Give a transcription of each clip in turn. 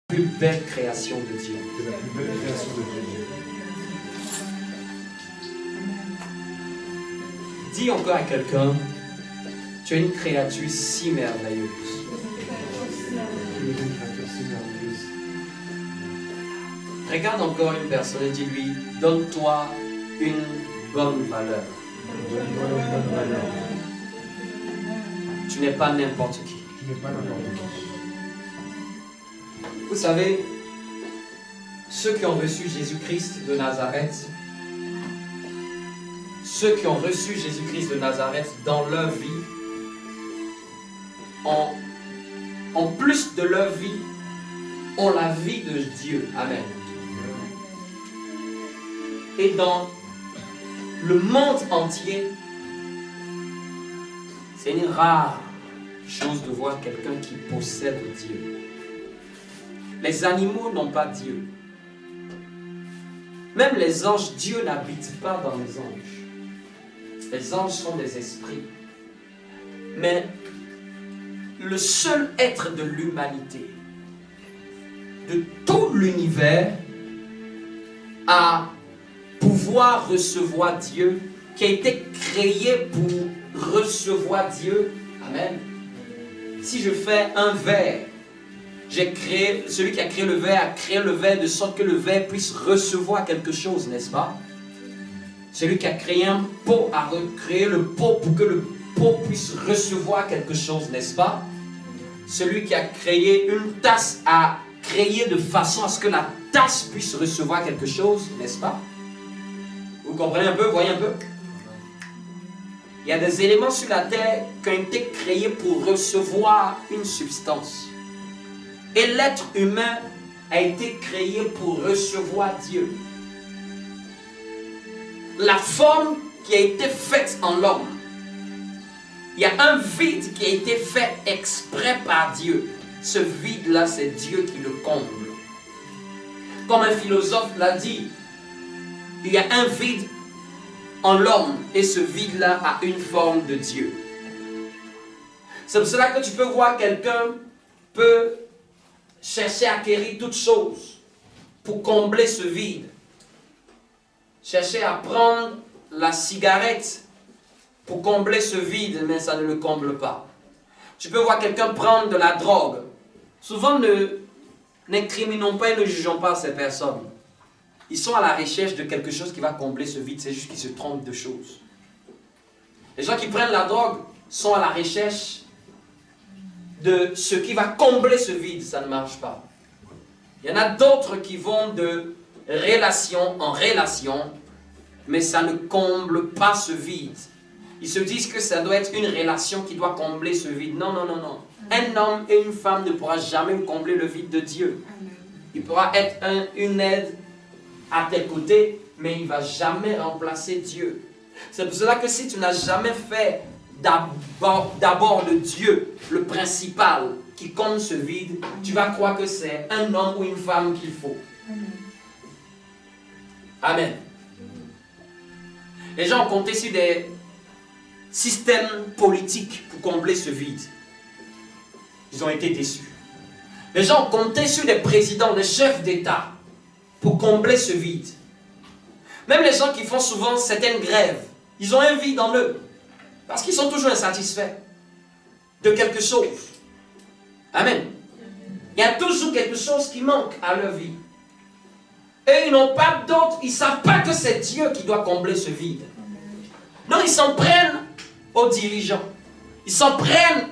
Plus belle création de Dieu. Dis encore à quelqu'un, tu es une créature si merveilleuse. Regarde encore une personne et dis-lui, donne-toi une bonne valeur. Tu n'es pas n'importe qui. Vous savez, ceux qui ont reçu Jésus-Christ de Nazareth, dans leur vie, en plus de leur vie, ont la vie de Dieu. Amen. Et dans le monde entier, c'est une rare chose de voir quelqu'un qui possède Dieu. Les animaux n'ont pas Dieu. Même les anges, Dieu n'habite pas dans les anges. Les anges sont des esprits. Mais le seul être de l'humanité, de tout l'univers, a pouvoir recevoir Dieu, qui a été créé pour recevoir Dieu. Amen. Si je fais un verre, celui qui a créé le verre de sorte que le verre puisse recevoir quelque chose, n'est-ce pas? Celui qui a créé un pot a recréé le pot pour que le pot puisse recevoir quelque chose, n'est-ce pas? Celui qui a créé une tasse a créé de façon à ce que la tasse puisse recevoir quelque chose, n'est-ce pas? Vous comprenez un peu, voyez un peu? Il y a des éléments sur la terre qui ont été créés pour recevoir une substance. Et l'être humain a été créé pour recevoir Dieu. La forme qui a été faite en l'homme, il y a un vide qui a été fait exprès par Dieu. Ce vide-là, c'est Dieu qui le comble. Comme un philosophe l'a dit, il y a un vide en l'homme et ce vide-là a une forme de Dieu. C'est pour cela que tu peux voir quelqu'un peut chercher à acquérir toutes choses pour combler ce vide. Chercher à prendre la cigarette pour combler ce vide, mais ça ne le comble pas. Tu peux voir quelqu'un prendre de la drogue. Souvent, n'incriminons pas et ne jugeons pas ces personnes. Ils sont à la recherche de quelque chose qui va combler ce vide, c'est juste qu'ils se trompent de choses. Les gens qui prennent la drogue sont à la recherche de ce qui va combler ce vide, ça ne marche pas. Il y en a d'autres qui vont de relation en relation, mais ça ne comble pas ce vide. Ils se disent que ça doit être une relation qui doit combler ce vide. Non, non, non, non. Un homme et une femme ne pourra jamais combler le vide de Dieu. Il pourra être une aide à tes côtés, mais il ne va jamais remplacer Dieu. C'est pour cela que si tu n'as jamais fait d'abord de Dieu, le principal qui comble ce vide, tu vas croire que c'est un homme ou une femme qu'il faut. Amen. Les gens ont compté sur des systèmes politiques pour combler ce vide. Ils ont été déçus. Les gens ont compté sur des présidents, des chefs d'État pour combler ce vide. Même les gens qui font souvent certaines grèves, ils ont un vide en eux. Parce qu'ils sont toujours insatisfaits de quelque chose. Amen. Il y a toujours quelque chose qui manque à leur vie. Et ils n'ont pas d'autre, ils ne savent pas que c'est Dieu qui doit combler ce vide. Non, ils s'en prennent aux dirigeants. Ils s'en prennent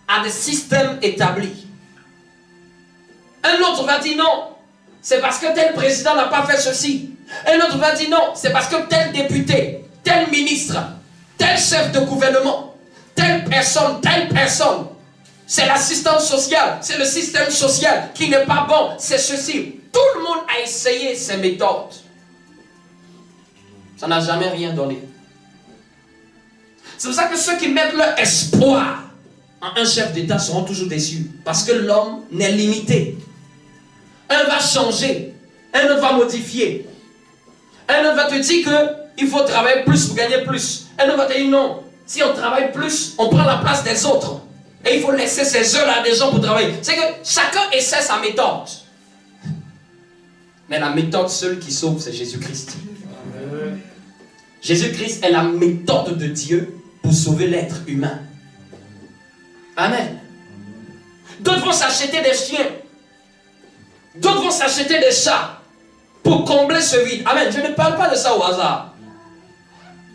à des systèmes établis. Un autre va dire non, c'est parce que tel président n'a pas fait ceci. Un autre va dire non, c'est parce que tel député, tel ministre, tel chef de gouvernement, telle personne, c'est l'assistance sociale, c'est le système social qui n'est pas bon, c'est ceci. Tout le monde a essayé ces méthodes. Ça n'a jamais rien donné. C'est pour ça que ceux qui mettent leur espoir en un chef d'État seront toujours déçus. Parce que l'homme n'est limité. Un va changer, un autre va modifier. Un autre va te dire il faut travailler plus pour gagner plus. Elle va te dire non. Si on travaille plus, on prend la place des autres. Et il faut laisser ces heures-là à des gens pour travailler. C'est que chacun essaie sa méthode. Mais la méthode seule qui sauve, c'est Jésus-Christ. Jésus-Christ est la méthode de Dieu pour sauver l'être humain. Amen. D'autres vont s'acheter des chiens. D'autres vont s'acheter des chats pour combler ce vide. Amen. Je ne parle pas de ça au hasard.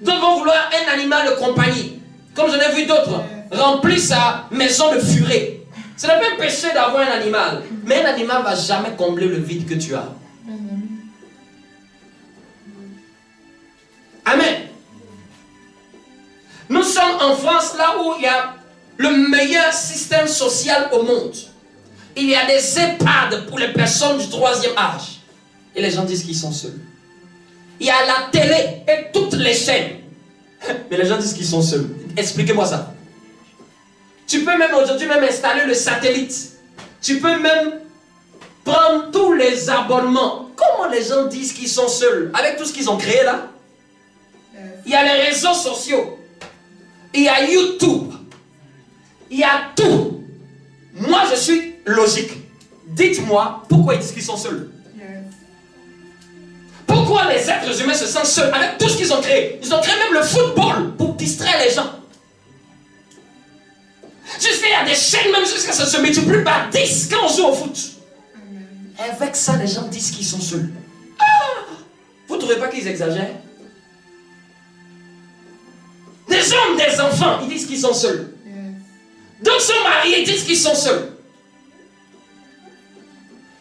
D'autres vont vouloir un animal de compagnie. Comme j'en ai vu d'autres remplir sa maison de furet. Ce n'est pas un péché d'avoir un animal. Mais un animal ne va jamais combler le vide que tu as. Amen. Nous sommes en France, là où il y a le meilleur système social au monde. Il y a des EHPAD pour les personnes du 3e âge. Et les gens disent qu'ils sont seuls. Il y a la télé et toutes les chaînes. Mais les gens disent qu'ils sont seuls. Expliquez-moi ça. Tu peux même aujourd'hui même installer le satellite. Tu peux même prendre tous les abonnements. Comment les gens disent qu'ils sont seuls avec tout ce qu'ils ont créé là? Il y a les réseaux sociaux. Il y a YouTube. Il y a tout. Moi, je suis logique. Dites-moi pourquoi ils disent qu'ils sont seuls. Pourquoi les êtres humains se sentent seuls avec tout ce qu'ils ont créé? Ils ont créé même le football pour distraire les gens. Jusqu'à il y a des chaînes même jusqu'à ça se multiplie par 10 quand on joue au foot. Et avec ça, les gens disent qu'ils sont seuls. Ah! Vous ne trouvez pas qu'ils exagèrent? Des hommes, des enfants, ils disent qu'ils sont seuls. D'autres sont mariés, ils disent qu'ils sont seuls.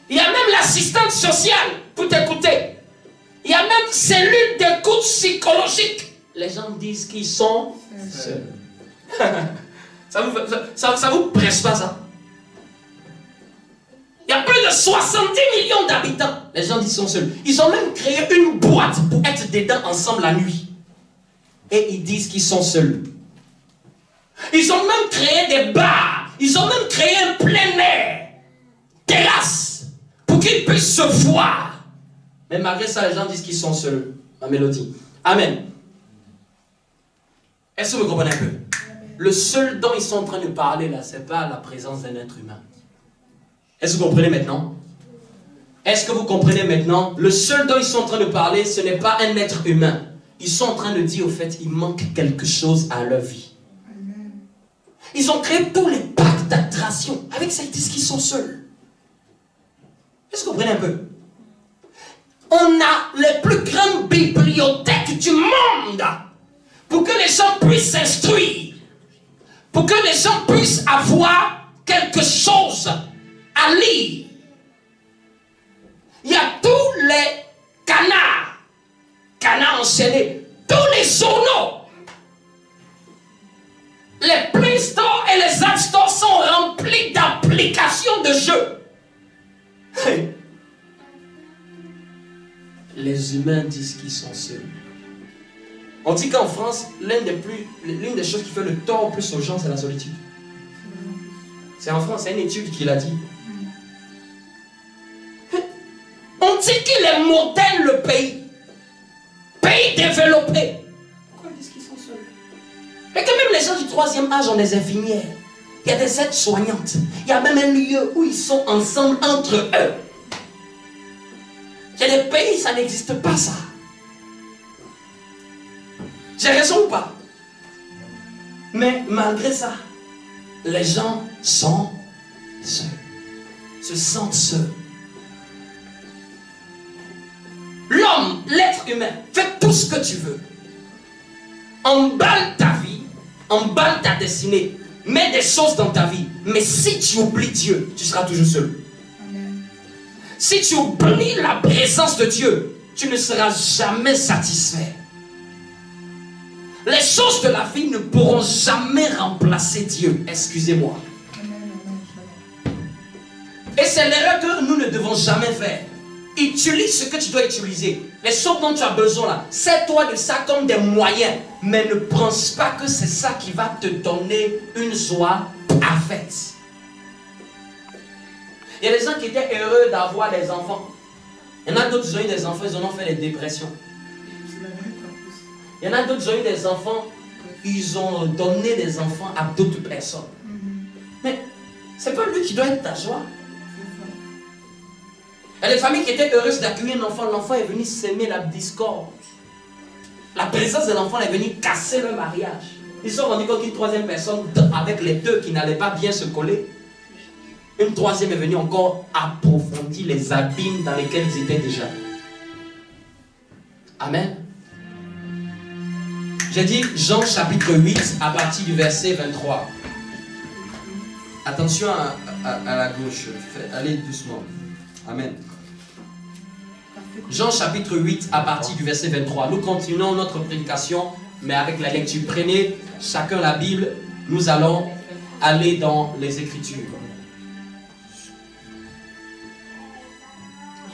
Il y a même l'assistante sociale pour t'écouter. Il y a même cellule d'écoute psychologique. Les gens disent qu'ils sont seuls. Ça vous presse pas ça? Il y a plus de 70 millions d'habitants. Les gens disent qu'ils sont seuls. Ils ont même créé une boîte pour être dedans ensemble la nuit. Et ils disent qu'ils sont seuls. Ils ont même créé des bars. Ils ont même créé un plein air. Terrasse. Pour qu'ils puissent se voir. Mais malgré ça, les gens disent qu'ils sont seuls. Ma mélodie. Amen. Est-ce que vous comprenez un peu? Le seul dont ils sont en train de parler là, ce n'est pas la présence d'un être humain. Est-ce que vous comprenez maintenant? Est-ce que vous comprenez maintenant? Le seul dont ils sont en train de parler, ce n'est pas un être humain. Ils sont en train de dire au fait, il manque quelque chose à leur vie. Ils ont créé tous les packs d'attraction. Avec ça, ils disent qu'ils sont seuls. Est-ce que vous comprenez un peu? On a les plus grandes bibliothèques du monde pour que les gens puissent s'instruire, pour que les gens puissent avoir quelque chose à lire. Il y a tous les canards enchaînés, tous les journaux. Les Play Store et les App Store sont remplis d'applications de jeux. Les humains disent qu'ils sont seuls. On dit qu'en France, l'une des choses qui fait le tort plus aux gens, c'est la solitude. C'est en France, c'est une étude qui l'a dit. On dit qu'il est moderne le pays. Pays développé. Pourquoi ils disent qu'ils sont seuls? Et que même les gens du 3e âge ont des infirmières. Il y a des aides soignantes. Il y a même un lieu où ils sont ensemble entre eux. Il y a des pays, ça n'existe pas ça. J'ai raison ou pas? Mais malgré ça, les gens sont seuls. Se sentent seuls. L'homme, l'être humain, fais tout ce que tu veux. Emballe ta vie, emballe ta destinée, mets des choses dans ta vie. Mais si tu oublies Dieu, tu seras toujours seul. Amen. Si tu oublies la présence de Dieu, tu ne seras jamais satisfait. Les choses de la vie ne pourront jamais remplacer Dieu. Excusez-moi. Et c'est l'erreur que nous ne devons jamais faire. Utilise ce que tu dois utiliser. Les choses dont tu as besoin là, sers-toi de ça comme des moyens. Mais ne pense pas que c'est ça qui va te donner une joie parfaite. Il y a des gens qui étaient heureux d'avoir des enfants. Il y en a d'autres qui ont eu des enfants, ils en ont fait des dépressions. Il y en a d'autres qui ont eu des enfants, ils ont donné des enfants à d'autres personnes. Mais c'est pas lui qui doit être ta joie. Il y a des familles qui étaient heureuses d'accueillir un enfant. L'enfant est venu s'aimer la discorde. La présence de l'enfant est venue casser le mariage. Ils se sont rendus compte qu'une troisième personne, avec les deux qui n'allaient pas bien se coller, une troisième est venue encore approfondir les abîmes dans lesquels ils étaient déjà. Amen. J'ai dit Jean chapitre 8 à partir du verset 23. Attention à la gauche. Allez doucement. Amen. Jean chapitre 8 à partir du verset 23. Nous continuons notre prédication, mais avec la lecture. Prenez chacun la Bible. Nous allons aller dans les Écritures.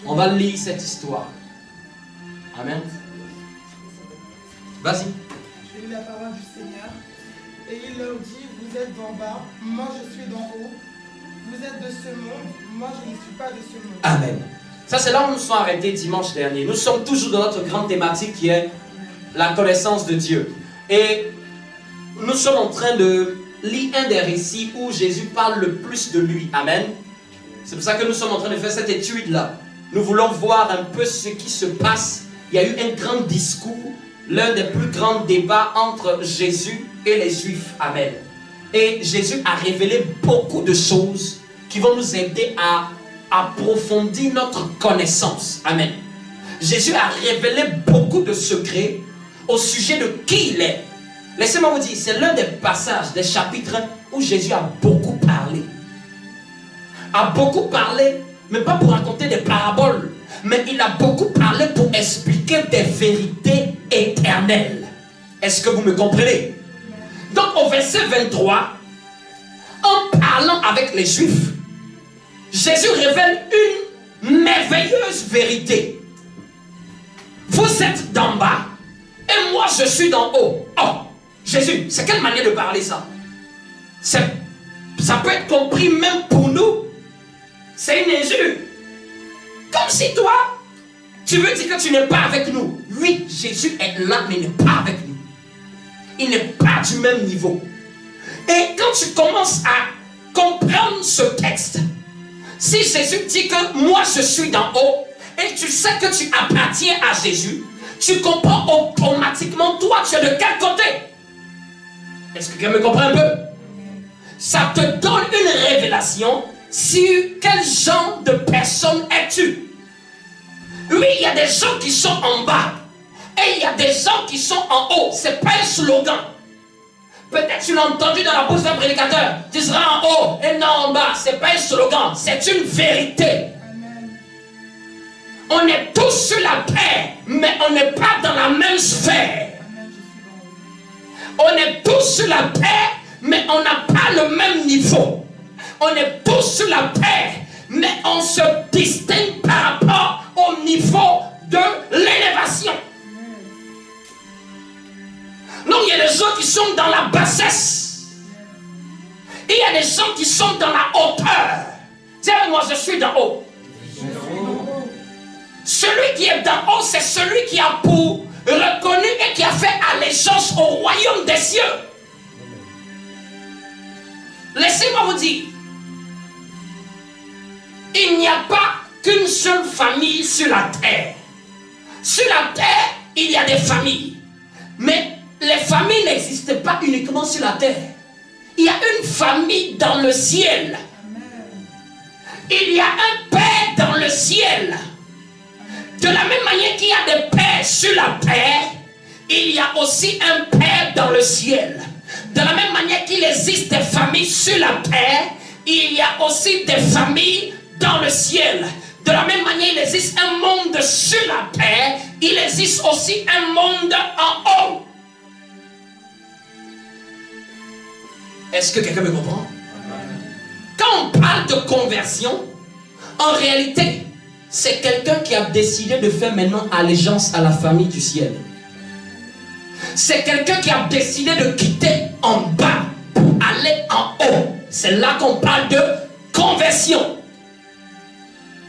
On va lire cette histoire. Amen. Vas-y. J'ai lu la parole du Seigneur. Et il leur dit, vous êtes d'en bas, moi je suis d'en haut. Vous êtes de ce monde, moi je ne suis pas de ce monde. Amen. Ça c'est là où nous nous sommes arrêtés dimanche dernier. Nous sommes toujours dans notre grande thématique qui est la connaissance de Dieu. Et nous sommes en train de lire un des récits où Jésus parle le plus de lui. Amen. C'est pour ça que nous sommes en train de faire cette étude-là. Nous voulons voir un peu ce qui se passe. Il y a eu un grand discours, l'un des plus grands débats entre Jésus et les Juifs. Amen. Et Jésus a révélé beaucoup de choses qui vont nous aider à approfondir notre connaissance. Amen. Jésus a révélé beaucoup de secrets au sujet de qui il est. Laissez-moi vous dire, c'est l'un des passages, des chapitres où Jésus a beaucoup parlé. A beaucoup parlé, mais pas pour raconter des paraboles, mais il a beaucoup parlé pour expliquer des vérités éternelles. Est-ce que vous me comprenez? Donc au verset 23, en parlant avec les Juifs, Jésus révèle une merveilleuse vérité. Vous êtes d'en bas et moi je suis d'en haut. Oh, Jésus, c'est quelle manière de parler ça? Ça peut être compris même pour nous. C'est une injure. Comme si toi, tu veux dire que tu n'es pas avec nous. Oui, Jésus est là, mais il n'est pas avec nous. Il n'est pas du même niveau. Et quand tu commences à comprendre ce texte, si Jésus dit que moi je suis d'en haut, et tu sais que tu appartiens à Jésus, tu comprends automatiquement toi tu es de quel côté? Est-ce que quelqu'un me comprend un peu? Ça te donne une révélation sur quel genre de personne es-tu. Oui, il y a des gens qui sont en bas et il y a des gens qui sont en haut. C'est pas un slogan. Peut-être tu l'as entendu dans la bouche d'un prédicateur. Tu seras en haut et non en bas. C'est pas un slogan, c'est une vérité. Amen. On est tous sur la terre, mais on n'est pas dans la même sphère. Amen, je suis dans On est tous sur la terre, mais on n'a pas le même niveau. On est tous sur la terre, mais on se distingue par rapport au niveau de l'élévation. Donc il y a des gens qui sont dans la bassesse. Et il y a des gens qui sont dans la hauteur. Dis-moi, je suis d'en haut. Celui qui est d'en haut, c'est celui qui a pour reconnu et qui a fait allégeance au royaume des cieux. Laissez-moi vous dire, il n'y a pas qu'une seule famille sur la terre. Sur la terre, il y a des familles. Mais les familles n'existent pas uniquement sur la terre. Il y a une famille dans le ciel. Il y a un père dans le ciel. De la même manière qu'il y a des pères sur la terre, il y a aussi un père dans le ciel. De la même manière qu'il existe des familles sur la terre, il y a aussi des familles dans le ciel. De la même manière, il existe un monde sur la terre, il existe aussi un monde en haut. Est-ce que quelqu'un me comprend? Quand on parle de conversion, en réalité, c'est quelqu'un qui a décidé de faire maintenant allégeance à la famille du ciel. C'est quelqu'un qui a décidé de quitter en bas pour aller en haut. C'est là qu'on parle de conversion.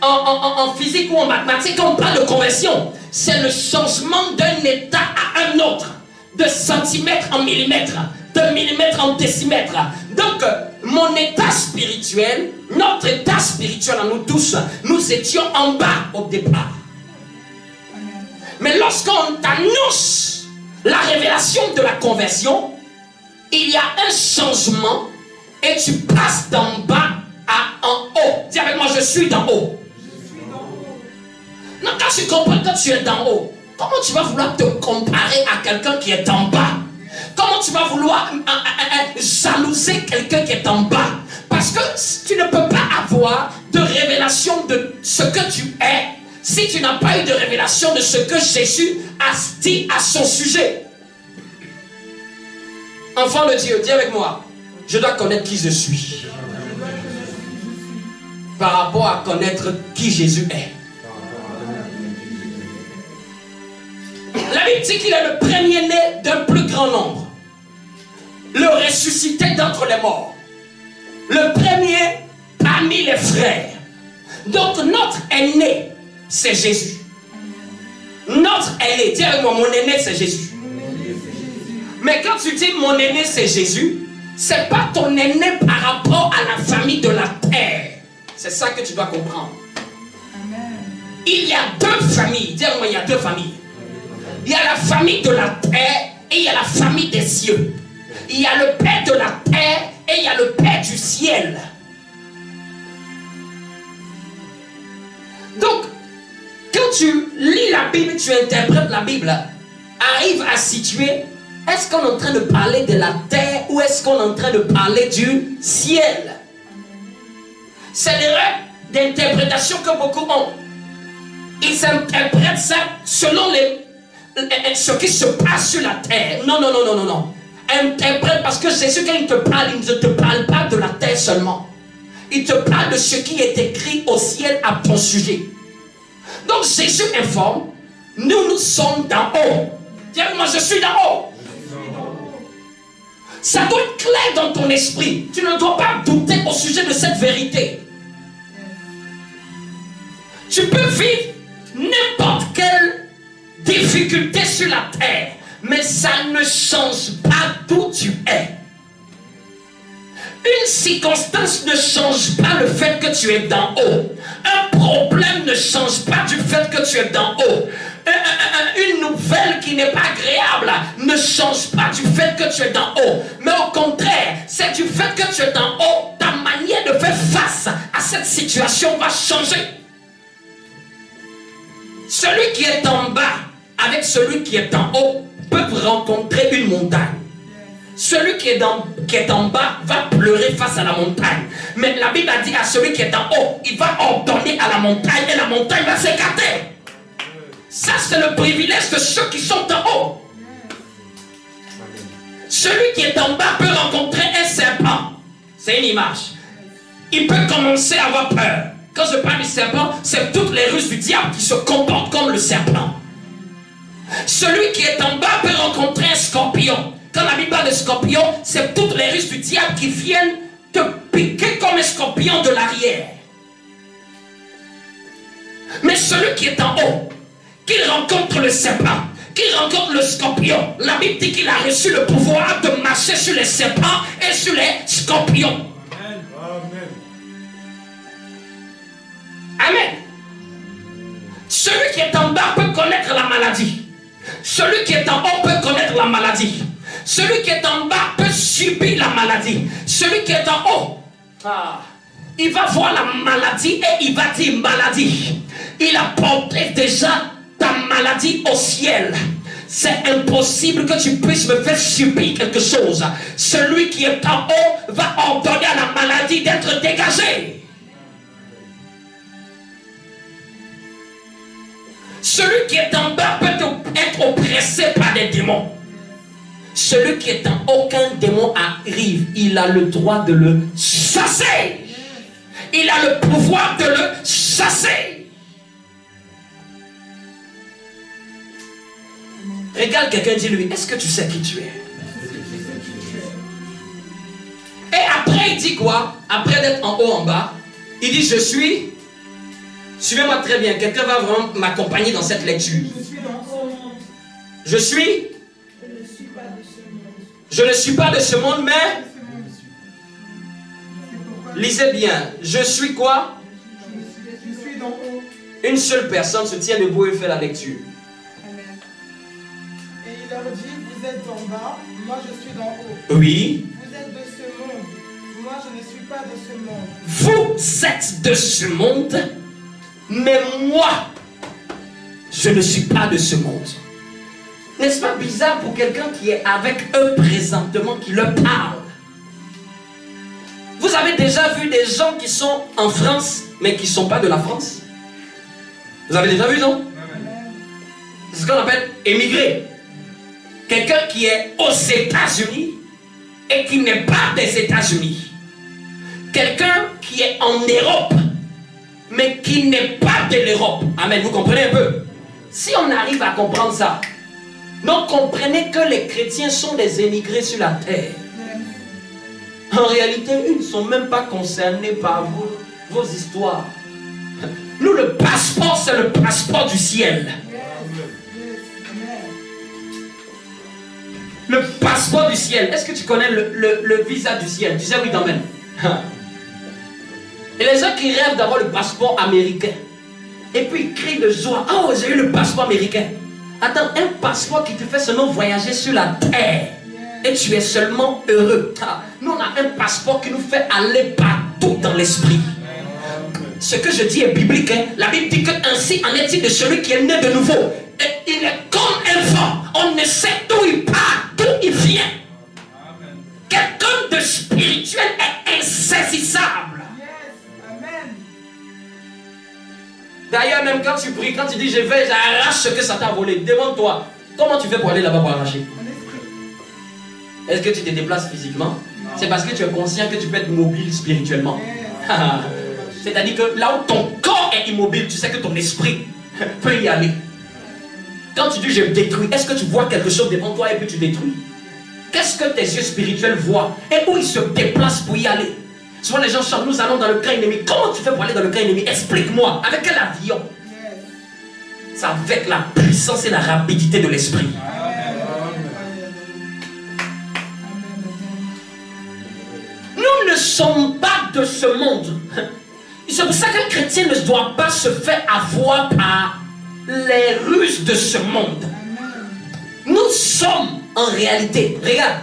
En physique ou en mathématiques, quand on parle de conversion, c'est le changement d'un état à un autre. de centimètre en millimètre, de millimètre en décimètre. Donc, mon état spirituel, notre état spirituel à nous tous, nous étions en bas au départ. Mais lorsqu'on t'annonce la révélation de la conversion, il y a un changement et tu passes d'en bas à en haut. Dis avec moi, je suis d'en haut. Non, quand tu comprends que tu es d'en haut, comment tu vas vouloir te comparer à quelqu'un qui est en bas? Comment tu vas vouloir jalouser quelqu'un qui est en bas? Parce que tu ne peux pas avoir de révélation de ce que tu es si tu n'as pas eu de révélation de ce que Jésus a dit à son sujet. Enfant de Dieu, dis avec moi, je dois connaître qui je suis par rapport à connaître qui Jésus est. La Bible dit qu'il est le premier-né d'un plus grand nombre, le ressuscité d'entre les morts, le premier parmi les frères. Donc notre aîné, c'est Jésus. Notre aîné, dis avec moi, mon aîné c'est Jésus. Mais quand tu dis mon aîné c'est Jésus, c'est pas ton aîné par rapport à la famille de la terre. C'est ça que tu dois comprendre. Il y a deux familles, dis avec moi, il y a deux familles. Il y a la famille de la terre et il y a la famille des cieux. Il y a le Père de la terre et il y a le Père du ciel. Donc, quand tu lis la Bible, tu interprètes la Bible, arrive à situer, est-ce qu'on est en train de parler de la terre ou est-ce qu'on est en train de parler du ciel? C'est l'erreur d'interprétation que beaucoup ont. Ils interprètent ça selon ce qui se passe sur la terre. Non, non, non, non, non, non. Interprète, parce que Jésus, quand il te parle, il ne te parle pas de la terre seulement. Il te parle de ce qui est écrit au ciel à ton sujet. Donc Jésus informe, nous sommes d'en haut. Dis moi, je suis d'en haut. Ça doit être clair dans ton esprit. Tu ne dois pas douter au sujet de cette vérité. Tu peux vivre n'importe quelle difficulté sur la terre, mais ça ne change pas d'où tu es. Une circonstance ne change pas le fait que tu es d'en haut. Un problème ne change pas du fait que tu es d'en haut. Une nouvelle qui n'est pas agréable ne change pas du fait que tu es d'en haut. Mais au contraire, c'est du fait que tu es d'en haut, ta manière de faire face à cette situation va changer. Celui qui est en bas avec celui qui est en haut peuvent rencontrer une montagne. Celui qui est en bas va pleurer face à la montagne. Mais la Bible a dit à celui qui est en haut, il va ordonner à la montagne et la montagne va s'écarter. Ça, c'est le privilège de ceux qui sont en haut. Celui qui est en bas peut rencontrer un serpent. C'est une image. Il peut commencer à avoir peur. Quand je parle du serpent, c'est toutes les ruses du diable qui se comportent comme le serpent. Celui qui est en bas peut rencontrer un scorpion. Quand la Bible parle de scorpion, c'est toutes les ruses du diable qui viennent te piquer comme un scorpion de l'arrière. Mais celui qui est en haut, qu'il rencontre le serpent, qu'il rencontre le scorpion, la Bible dit qu'il a reçu le pouvoir de marcher sur les serpents et sur les scorpions. Amen. Celui qui est en bas peut connaître la maladie. Celui qui est en haut peut connaître la maladie. Celui qui est en bas peut subir la maladie. Celui qui est en haut, il va voir la maladie et il va dire maladie. Il a porté déjà ta maladie au ciel. C'est impossible que tu puisses me faire subir quelque chose. Celui qui est en haut va ordonner à la maladie d'être dégagée. Celui qui est en bas peut être oppressé par des démons. Celui qui est en haut, qu'un démon arrive, il a le droit de le chasser. Il a le pouvoir de le chasser. Regarde quelqu'un, dis-lui, est-ce que tu sais qui tu es? Et après, il dit quoi? Après d'être en haut, en bas, il dit, je suis... Suivez-moi très bien, quelqu'un va vraiment m'accompagner dans cette lecture. Je suis pas de ce monde. Je ne suis pas de ce monde, mais... Lisez bien. Je suis quoi? Je suis d'en haut. Une seule personne se tient debout et fait la lecture. Amen. Et il leur dit, vous êtes d'en bas, moi je suis d'en haut. Oui. Vous êtes de ce monde, moi je ne suis pas de ce monde. Vous êtes de ce monde, mais moi, je ne suis pas de ce monde. N'est-ce pas bizarre pour quelqu'un qui est avec eux présentement, qui leur parle? Vous avez déjà vu des gens qui sont en France, mais qui ne sont pas de la France? Vous avez déjà vu, non? C'est ce qu'on appelle émigrer. Quelqu'un qui est aux États-Unis et qui n'est pas des États-Unis. Quelqu'un qui est en Europe, mais qui n'est pas de l'Europe. Amen, vous comprenez un peu? Si on arrive à comprendre ça, donc comprenez que les chrétiens sont des émigrés sur la terre. En réalité, ils ne sont même pas concernés par vos histoires. Nous, le passeport, c'est le passeport du ciel. Le passeport du ciel. Est-ce que tu connais le visa du ciel? Tu sais oui, t'emmènes. Et les gens qui rêvent d'avoir le passeport américain, et puis ils crient de joie. Oh, j'ai eu le passeport américain. Attends, un passeport qui te fait seulement voyager sur la terre. Et tu es seulement heureux. Nous, on a un passeport qui nous fait aller partout dans l'esprit. Ce que je dis est biblique. Hein? La Bible dit que ainsi en est-il de celui qui est né de nouveau. Et il est comme un vent. On ne sait d'où il part, d'où il vient. Quelqu'un de spirituel est insaisissable. D'ailleurs, même quand tu pries, quand tu dis je vais, j'arrache ce que Satan a volé. Demande-toi, comment tu fais pour aller là-bas pour arracher? Est-ce que tu te déplaces physiquement? C'est parce que tu es conscient que tu peux être mobile spirituellement. C'est-à-dire que là où ton corps est immobile, tu sais que ton esprit peut y aller. Quand tu dis je détruis, est-ce que tu vois quelque chose devant toi et puis tu détruis? Qu'est-ce que tes yeux spirituels voient? Et où ils se déplacent pour y aller? Souvent les gens chantent, nous allons dans le camp ennemi. Comment tu fais pour aller dans le camp ennemi? Explique-moi. Avec quel avion? C'est avec la puissance et la rapidité de l'esprit. Nous ne sommes pas de ce monde. C'est pour ça qu'un chrétien ne doit pas se faire avoir par les ruses de ce monde. Nous sommes en réalité. Regarde.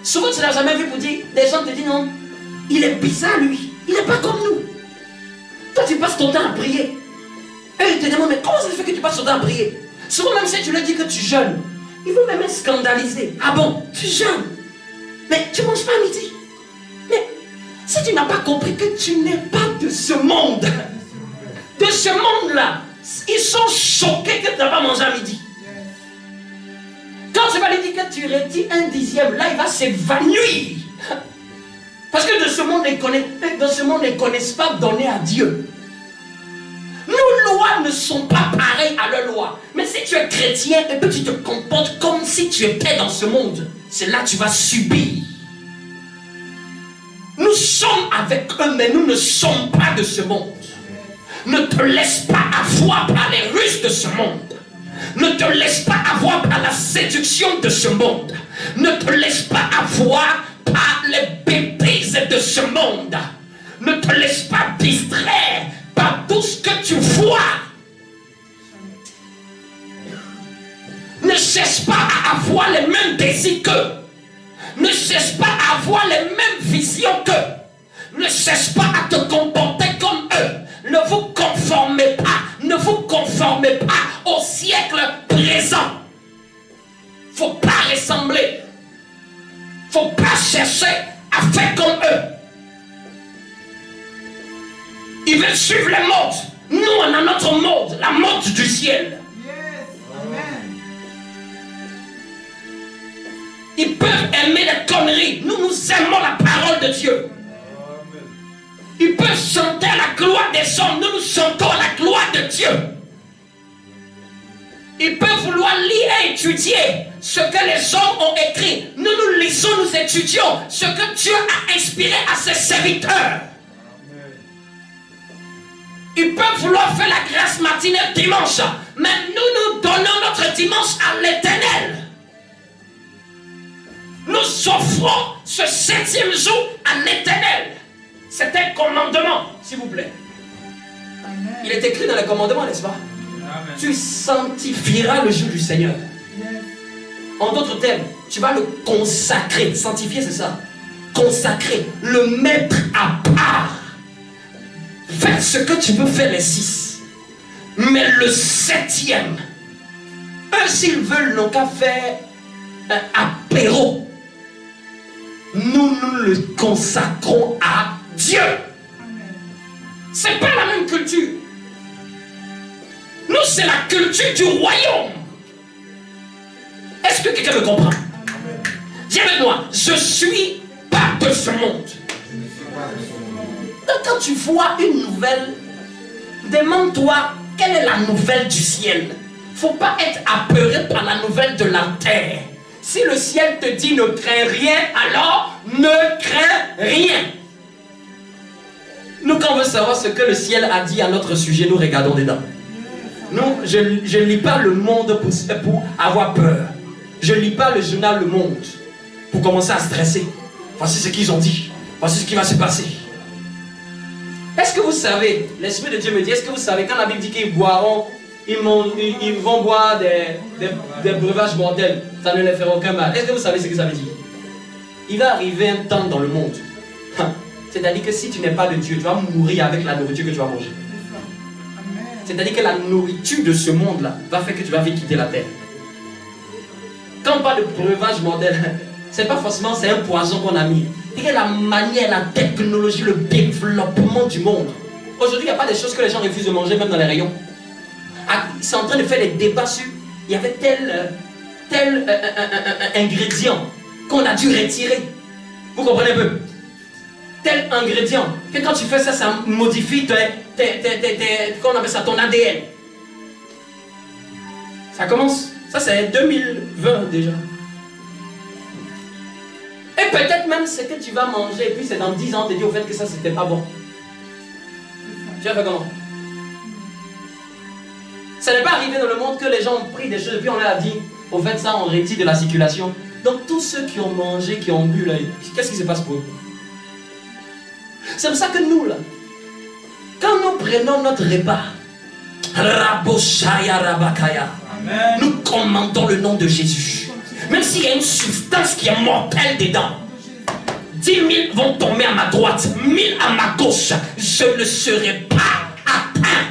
Souvent tu n'as jamais vu pour dire, des gens te disent non, il est bizarre lui. Il n'est pas comme nous. Toi tu passes ton temps à prier. Et ils te demandent, mais comment ça se fait que tu passes ton temps à prier? Souvent même si tu leur dis que tu jeûnes, ils vont même être scandalisés. Ah bon, tu jeûnes? Mais tu ne manges pas à midi? Mais si tu n'as pas compris que tu n'es pas de ce monde, de ce monde-là, ils sont choqués que tu n'as pas mangé à midi. Quand tu vas lui dire que tu retires un dixième, là il va s'évanouir. Parce que de ce monde, ils ne connaissent pas donner à Dieu. Nos lois ne sont pas pareilles à leurs lois. Mais si tu es chrétien et que tu te comportes comme si tu étais dans ce monde, c'est là que tu vas subir. Nous sommes avec eux, mais nous ne sommes pas de ce monde. Ne te laisse pas avoir par les ruses de ce monde. Ne te laisse pas avoir par la séduction de ce monde. Ne te laisse pas avoir par les bêtises de ce monde. Ne te laisse pas distraire par tout ce que tu vois. Ne cherche pas à avoir les mêmes désirs qu'eux. Ne cherche pas à avoir les mêmes visions qu'eux. Ne cherche pas à te comporter comme eux. Ne vous conformez pas. Ne vous conformez pas au siècle présent. Faut pas ressembler. Faut pas chercher à faire comme eux. Ils veulent suivre les modes. Nous, on a notre mode, la mode du ciel. Ils peuvent aimer les conneries. Nous, nous aimons la parole de Dieu. Ils peuvent chanter à la gloire des hommes. Nous, nous chantons à la gloire de Dieu. Ils peuvent vouloir lire et étudier ce que les hommes ont écrit. Nous, nous lisons, nous étudions ce que Dieu a inspiré à ses serviteurs. Ils peuvent vouloir faire la grâce matinale dimanche. Mais nous, nous donnons notre dimanche à l'Éternel. nous offrons ce 7e jour à l'Éternel. C'est un commandement, s'il vous plaît. Amen. Il est écrit dans les commandements, n'est-ce pas? Amen. Tu sanctifieras le jour du Seigneur. Yes. En d'autres termes, tu vas le consacrer. Sanctifier, c'est ça. Consacrer, le mettre à part. Faites ce que tu peux faire les 6. Mais le 7e, eux, s'ils veulent, n'ont qu'à faire un apéro. Nous le consacrons à Dieu. Amen. C'est pas la même culture. Nous, c'est la culture du royaume. Est-ce que quelqu'un me comprend? Dis avec moi, je suis pas de ce monde. Donc, quand tu vois une nouvelle, demande-toi quelle est la nouvelle du ciel. Faut pas être apeuré par la nouvelle de la terre. Si le ciel te dit ne crains rien, alors ne crains rien. Nous, quand on veut savoir ce que le ciel a dit à notre sujet, nous regardons dedans. Nous, je ne lis pas le monde pour avoir peur. Je ne lis pas le journal Le Monde pour commencer à stresser. Voici ce qu'ils ont dit. Voici ce qui va se passer. Est-ce que vous savez, l'Esprit de Dieu me dit, est-ce que vous savez, quand la Bible dit qu'ils boiront, ils vont boire des breuvages mortels, ça ne les fera aucun mal. Est-ce que vous savez ce que ça veut dire? Il va arriver un temps dans le monde. C'est-à-dire que si tu n'es pas de Dieu, tu vas mourir avec la nourriture que tu vas manger. C'est-à-dire que la nourriture de ce monde-là va faire que tu vas vite quitter la terre. Quand on parle de breuvage mortel, c'est pas forcément c'est un poison qu'on a mis. C'est la manière, la technologie, le développement du monde. Aujourd'hui, il n'y a pas des choses que les gens refusent de manger, même dans les rayons. Ils sont en train de faire des débats sur il y avait tel ingrédient qu'on a dû retirer. Vous comprenez un peu? Tel ingrédient que quand tu fais ça, ça modifie qu'on appelle ça, ton ADN. Ça commence. Ça, c'est 2020 déjà. Et peut-être même ce que tu vas manger, et puis c'est dans 10 ans, tu te dis au fait que ça, c'était pas bon. Tu as fait comment? Ça n'est pas arrivé dans le monde que les gens ont pris des choses, et puis on leur a dit, au fait, ça, on retire de la circulation. Donc, tous ceux qui ont mangé, qui ont bu, là, qu'est-ce qui se passe pour eux? C'est pour ça que nous, là, quand nous prenons notre repas, Raboshaya Rabakaya, nous commandons le nom de Jésus. Même s'il y a une substance qui est mortelle dedans, 10 000 vont tomber à ma droite, 1000 à ma gauche, je ne serai pas atteint.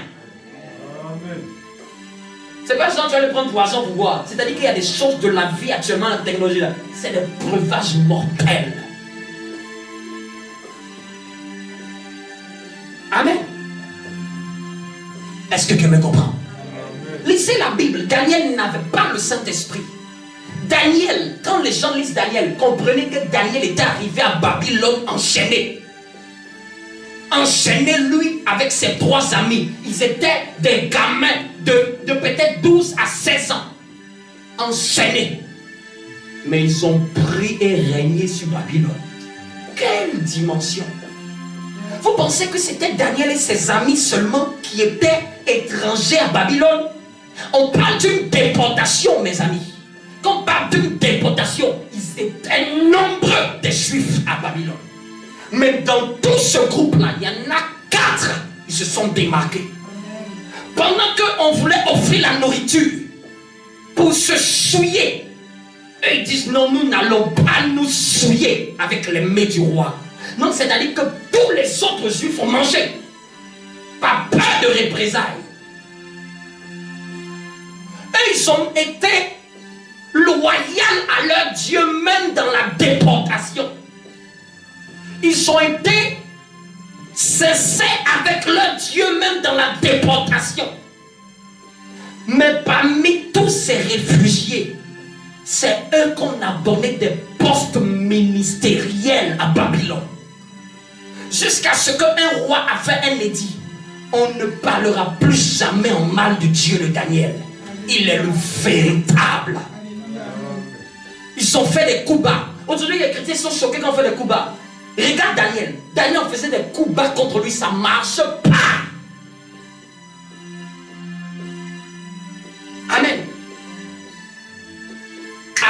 C'est pas genre tu vas aller prendre poison pour boire. C'est-à-dire qu'il y a des choses de la vie actuellement, la technologie là, c'est des breuvages mortels. Amen. Est-ce que quelqu'un me comprend? Lisez la Bible. Daniel n'avait pas le Saint-Esprit. Daniel, quand les gens lisent Daniel, comprenez que Daniel était arrivé à Babylone enchaîné. Enchaîné, lui, avec ses 3 amis. Ils étaient des gamins de peut-être 12 à 16 ans. Enchaînés. Mais ils ont pris et régné sur Babylone. Quelle dimension! Vous pensez que c'était Daniel et ses amis seulement qui étaient étrangers à Babylone? On parle d'une déportation, mes amis. Quand on parle d'une déportation, ils étaient nombreux des Juifs à Babylone. Mais dans tout ce groupe-là, il y en a 4 qui se sont démarqués. Pendant qu'on voulait offrir la nourriture pour se souiller, eux ils disent non, nous n'allons pas nous souiller avec les mets du roi. Non, c'est-à-dire que tous les autres Juifs ont mangé. Pas peur de représailles. Eux, ils ont été loyaux à leur Dieu, même dans la déportation. Ils ont été sincères avec leur Dieu, même dans la déportation. Mais parmi tous ces réfugiés, c'est eux qu'on a donné des postes ministériels à Babylone. Jusqu'à ce qu'un roi a fait un édit. On ne parlera plus jamais en mal du Dieu de Daniel. Il est le véritable. Ils ont fait des coups bas. Aujourd'hui, les chrétiens sont choqués quand on fait des coups bas. Regarde Daniel. Daniel faisait des coups bas contre lui. Ça ne marche pas. Amen.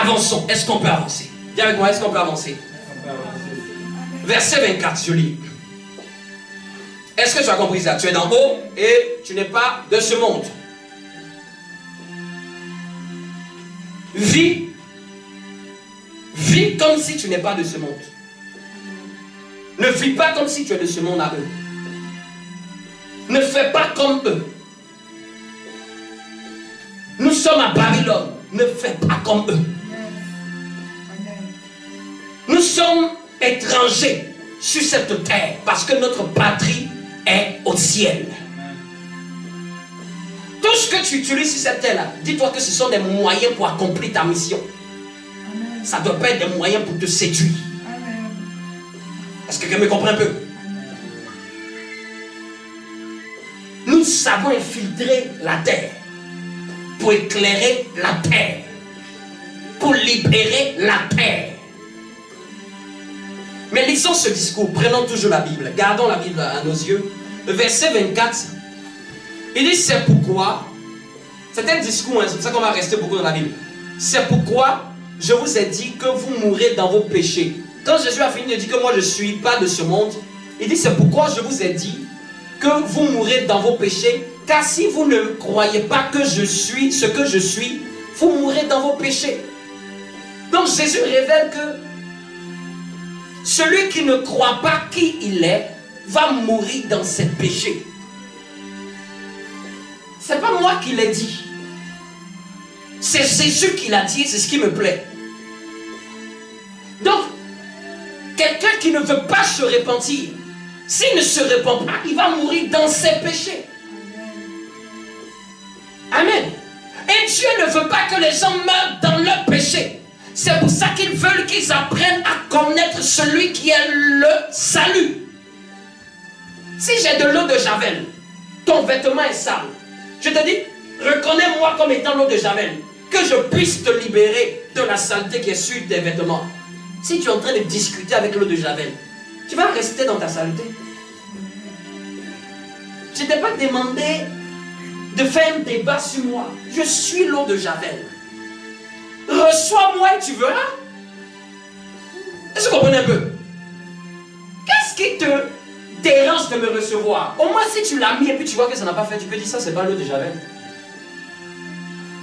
Avançons. Est-ce qu'on peut avancer? Dis avec moi, est-ce qu'on peut avancer? Verset 24, je lis. Est-ce que tu as compris ça? Tu es d'en haut et tu n'es pas de ce monde. Vis comme si tu n'es pas de ce monde. Ne vis pas comme si tu es de ce monde à eux. Ne fais pas comme eux. Nous sommes à Babylone. Ne fais pas comme eux. Nous sommes étrangers sur cette terre parce que notre patrie est au ciel. Tout ce que tu utilises sur cette terre-là, dis-toi que ce sont des moyens pour accomplir ta mission. Amen. Ça ne doit pas être des moyens pour te séduire. Amen. Est-ce que quelqu'un me comprend un peu? Nous savons infiltrer la terre pour éclairer la terre, pour libérer la terre. Mais lisons ce discours, prenons toujours la Bible, gardons la Bible à nos yeux. Le verset 24, il dit c'est pourquoi, c'est un discours, hein, c'est pour ça qu'on va rester beaucoup dans la Bible. C'est pourquoi je vous ai dit que vous mourrez dans vos péchés. Quand Jésus a fini de dire que moi je ne suis pas de ce monde, il dit c'est pourquoi je vous ai dit que vous mourrez dans vos péchés, car si vous ne croyez pas que je suis ce que je suis, vous mourrez dans vos péchés. Donc Jésus révèle que celui qui ne croit pas qui il est va mourir dans ses péchés. C'est pas moi qui l'ai dit. C'est Jésus qui l'a dit, c'est ce qui me plaît. Donc, quelqu'un qui ne veut pas se repentir, s'il ne se repent pas, il va mourir dans ses péchés. Amen. Et Dieu ne veut pas que les gens meurent dans leurs péchés. C'est pour ça qu'ils veulent qu'ils apprennent à connaître celui qui est le salut. Si j'ai de l'eau de Javel, ton vêtement est sale. Je te dis, reconnais-moi comme étant l'eau de Javel, que je puisse te libérer de la saleté qui est sur tes vêtements. Si tu es en train de discuter avec l'eau de Javel, tu vas rester dans ta saleté. Je ne t'ai pas demandé de faire un débat sur moi. Je suis l'eau de Javel. Reçois-moi et tu verras. Est-ce que vous comprenez un peu? Qu'est-ce qui te dérange de me recevoir? Au moins si tu l'as mis et puis tu vois que ça n'a pas fait, tu peux dire ça c'est pas l'eau de Javel.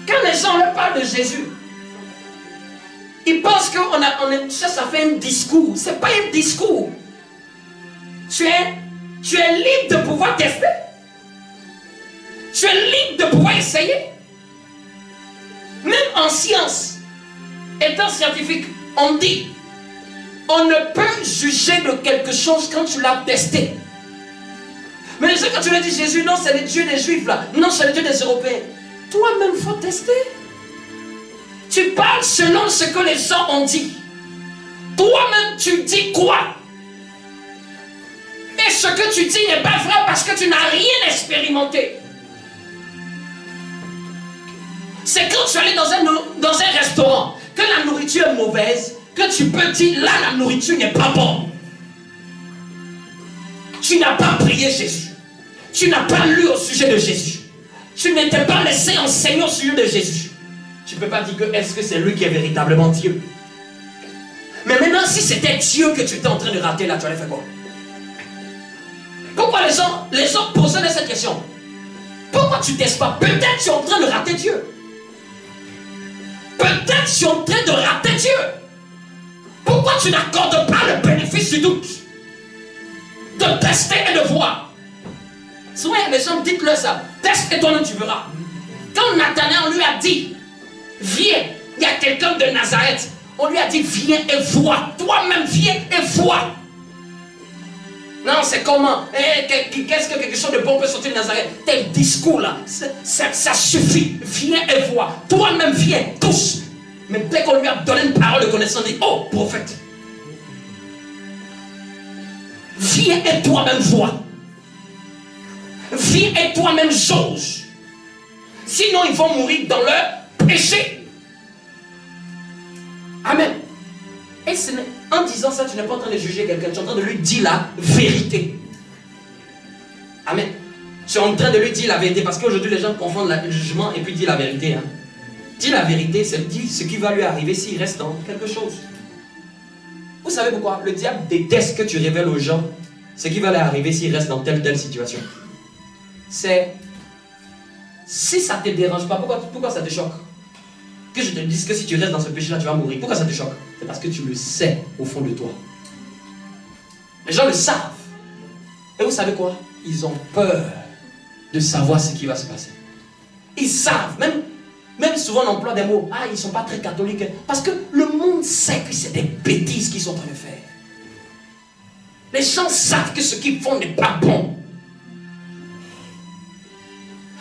Quand les gens leur parlent de Jésus, ils pensent que ça fait un discours. C'est pas un discours. Tu es libre de pouvoir tester. Tu es libre de pouvoir essayer. Même en science, étant scientifique, on dit on ne peut juger de quelque chose quand tu l'as testé. Mais les gens, quand tu leur dis Jésus, non, c'est le Dieu des Juifs là, non, c'est le Dieu des Européens. Toi-même, il faut tester. Tu parles selon ce que les gens ont dit. Toi-même, tu dis quoi? Et ce que tu dis n'est pas vrai parce que tu n'as rien expérimenté. C'est quand tu es allé dans un restaurant, que la nourriture est mauvaise, que tu peux dire, là, la nourriture n'est pas bonne. Tu n'as pas prié Jésus. Tu n'as pas lu au sujet de Jésus. Tu n'étais pas laissé enseigner au sujet de Jésus. Tu ne peux pas dire que est-ce que c'est lui qui est véritablement Dieu. Mais maintenant, si c'était Dieu que tu étais en train de rater là, tu allais faire quoi? Pourquoi les gens posaient cette question? Pourquoi tu ne testes pas? Peut-être tu es en train de rater Dieu. Peut-être tu es en train de rater Dieu. Pourquoi tu n'accordes pas le bénéfice du doute? De tester et de voir. Souvent les gens dites-le ça. Teste et toi-même tu verras. Quand Nathanaël lui a dit, viens, il y a quelqu'un de Nazareth. On lui a dit, viens et vois. Toi-même viens et vois. Non, c'est comment? Qu'est-ce que quelque chose de bon peut sortir de Nazareth? Tes discours là, ça suffit. Viens et vois. Toi-même viens, touche. Mais dès qu'on lui a donné une parole de connaissance, on dit, oh, prophète. Viens et toi-même vois. Viens et toi-même jauge. Sinon, ils vont mourir dans leur péché. Amen. Et en disant ça, tu n'es pas en train de juger quelqu'un, tu es en train de lui dire la vérité. Amen. Tu es en train de lui dire la vérité, parce qu'aujourd'hui, les gens confondent le jugement et puis disent la vérité. Hein. Dis la vérité, c'est dire ce qui va lui arriver s'il reste dans quelque chose. Vous savez pourquoi? Le diable déteste que tu révèles aux gens ce qui va leur arriver s'ils restent dans telle situation. C'est... Si ça ne te dérange pas, pourquoi ça te choque? Que je te dise que si tu restes dans ce péché-là, tu vas mourir. Pourquoi ça te choque? C'est parce que tu le sais au fond de toi. Les gens le savent. Et vous savez quoi? Ils ont peur de savoir ce qui va se passer. Ils savent, même souvent on emploie des mots. Ah, ils ne sont pas très catholiques. Parce que le monde sait que c'est des bêtises qu'ils sont en train de faire. Les gens savent que ce qu'ils font n'est pas bon.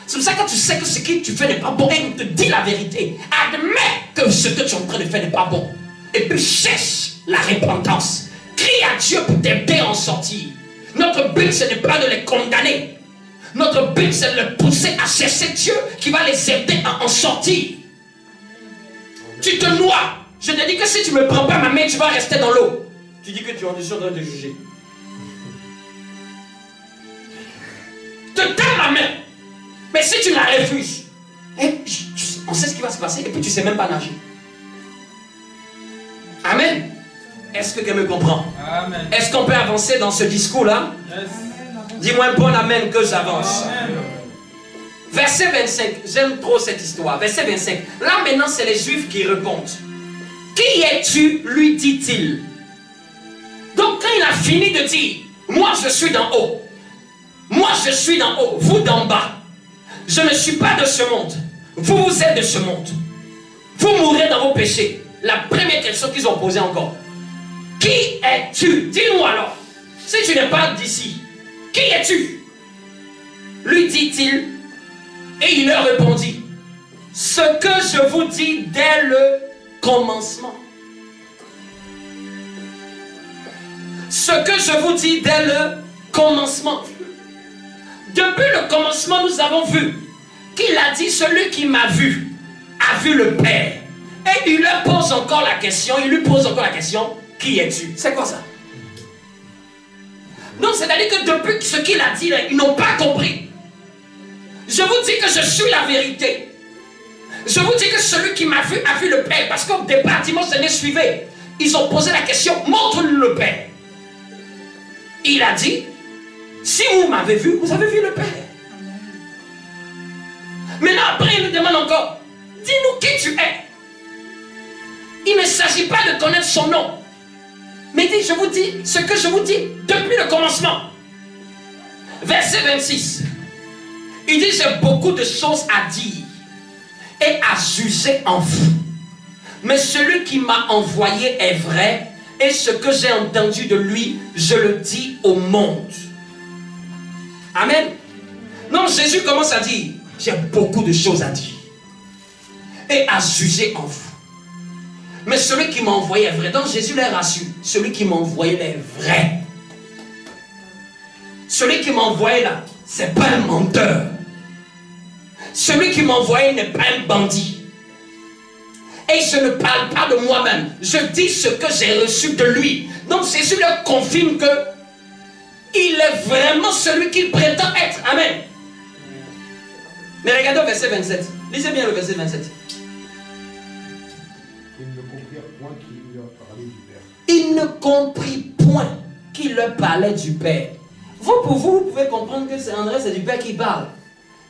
C'est pour ça que quand tu sais que ce que tu fais n'est pas bon, et on te dit la vérité, admets que ce que tu es en train de faire n'est pas bon. Et puis cherche la repentance. Crie à Dieu pour t'aider à en sortir. Notre but, ce n'est pas de les condamner. Notre but, c'est de les pousser à chercher Dieu qui va les aider à en sortir. Tu te noies. Je te dis que si tu ne me prends pas ma main, tu vas rester dans l'eau. Tu dis que tu es en train de juger. Te tends ma main. Mais si tu la refuses, on sait ce qui va se passer et puis tu ne sais même pas nager. Amen. Est-ce que quelqu'un me comprend? Amen. Est-ce qu'on peut avancer dans ce discours-là? Yes. Dis-moi un bon amen que j'avance. Verset 25, j'aime trop cette histoire. Verset 25. Là maintenant, c'est les Juifs qui répondent. Qui es-tu, lui dit-il. Donc quand il a fini de dire, moi je suis d'en haut, moi je suis d'en haut, vous d'en bas. Je ne suis pas de ce monde. Vous, vous êtes de ce monde. Vous mourrez dans vos péchés. La première question qu'ils ont posée encore. Qui es-tu? Dis-nous alors. Si tu n'es pas d'ici, qui es-tu? Lui dit-il, et il leur répondit, ce que je vous dis dès le commencement. Ce que je vous dis dès le commencement. Depuis le commencement, nous avons vu qu'il a dit, celui qui m'a vu a vu le Père. Et il leur pose encore la question, qui es-tu? C'est quoi ça? Donc, c'est-à-dire que depuis ce qu'il a dit, ils n'ont pas compris. Je vous dis que je suis la vérité. Je vous dis que celui qui m'a vu a vu le Père. Parce qu'au départ, dimanche dernier, suivez. Ils ont posé la question, montre-nous le Père. Il a dit, si vous m'avez vu, vous avez vu le Père. Maintenant, après, il nous demande encore, dis-nous qui tu es. Il ne s'agit pas de connaître son nom. Mais dit, je vous dis ce que je vous dis depuis le commencement. Verset 26. Il dit, j'ai beaucoup de choses à dire et à juger en vous. Mais celui qui m'a envoyé est vrai, et ce que j'ai entendu de lui, je le dis au monde. Amen. Non, Jésus commence à dire, j'ai beaucoup de choses à dire et à juger en vous. Mais celui qui m'a envoyé est vrai. Donc Jésus les rassure. Celui qui m'a envoyé est vrai. Celui qui m'a envoyé là, c'est pas un menteur. Celui qui m'a envoyé n'est pas un bandit. Et je ne parle pas de moi-même. Je dis ce que j'ai reçu de lui. Donc Jésus leur confirme que il est vraiment celui qu'il prétend être. Amen. Mais regardez au verset 27. Lisez bien le verset 27. Il ne comprit point qu'il leur parlait du Père. Vous pouvez comprendre que c'est André, c'est du Père qui parle.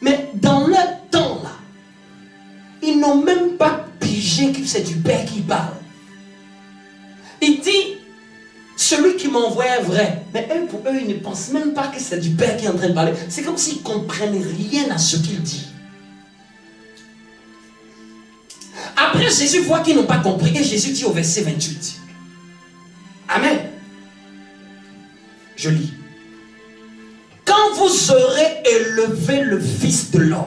Mais dans leur temps là, ils n'ont même pas pigé que c'est du Père qui parle. Il dit, celui qui m'a envoyé est vrai. Mais eux, pour eux, ils ne pensent même pas que c'est du Père qui est en train de parler. C'est comme s'ils ne comprennent rien à ce qu'il dit. Après, Jésus voit qu'ils n'ont pas compris. Et Jésus dit au verset 28. Amen. Je lis. Quand vous aurez élevé le Fils de l'homme,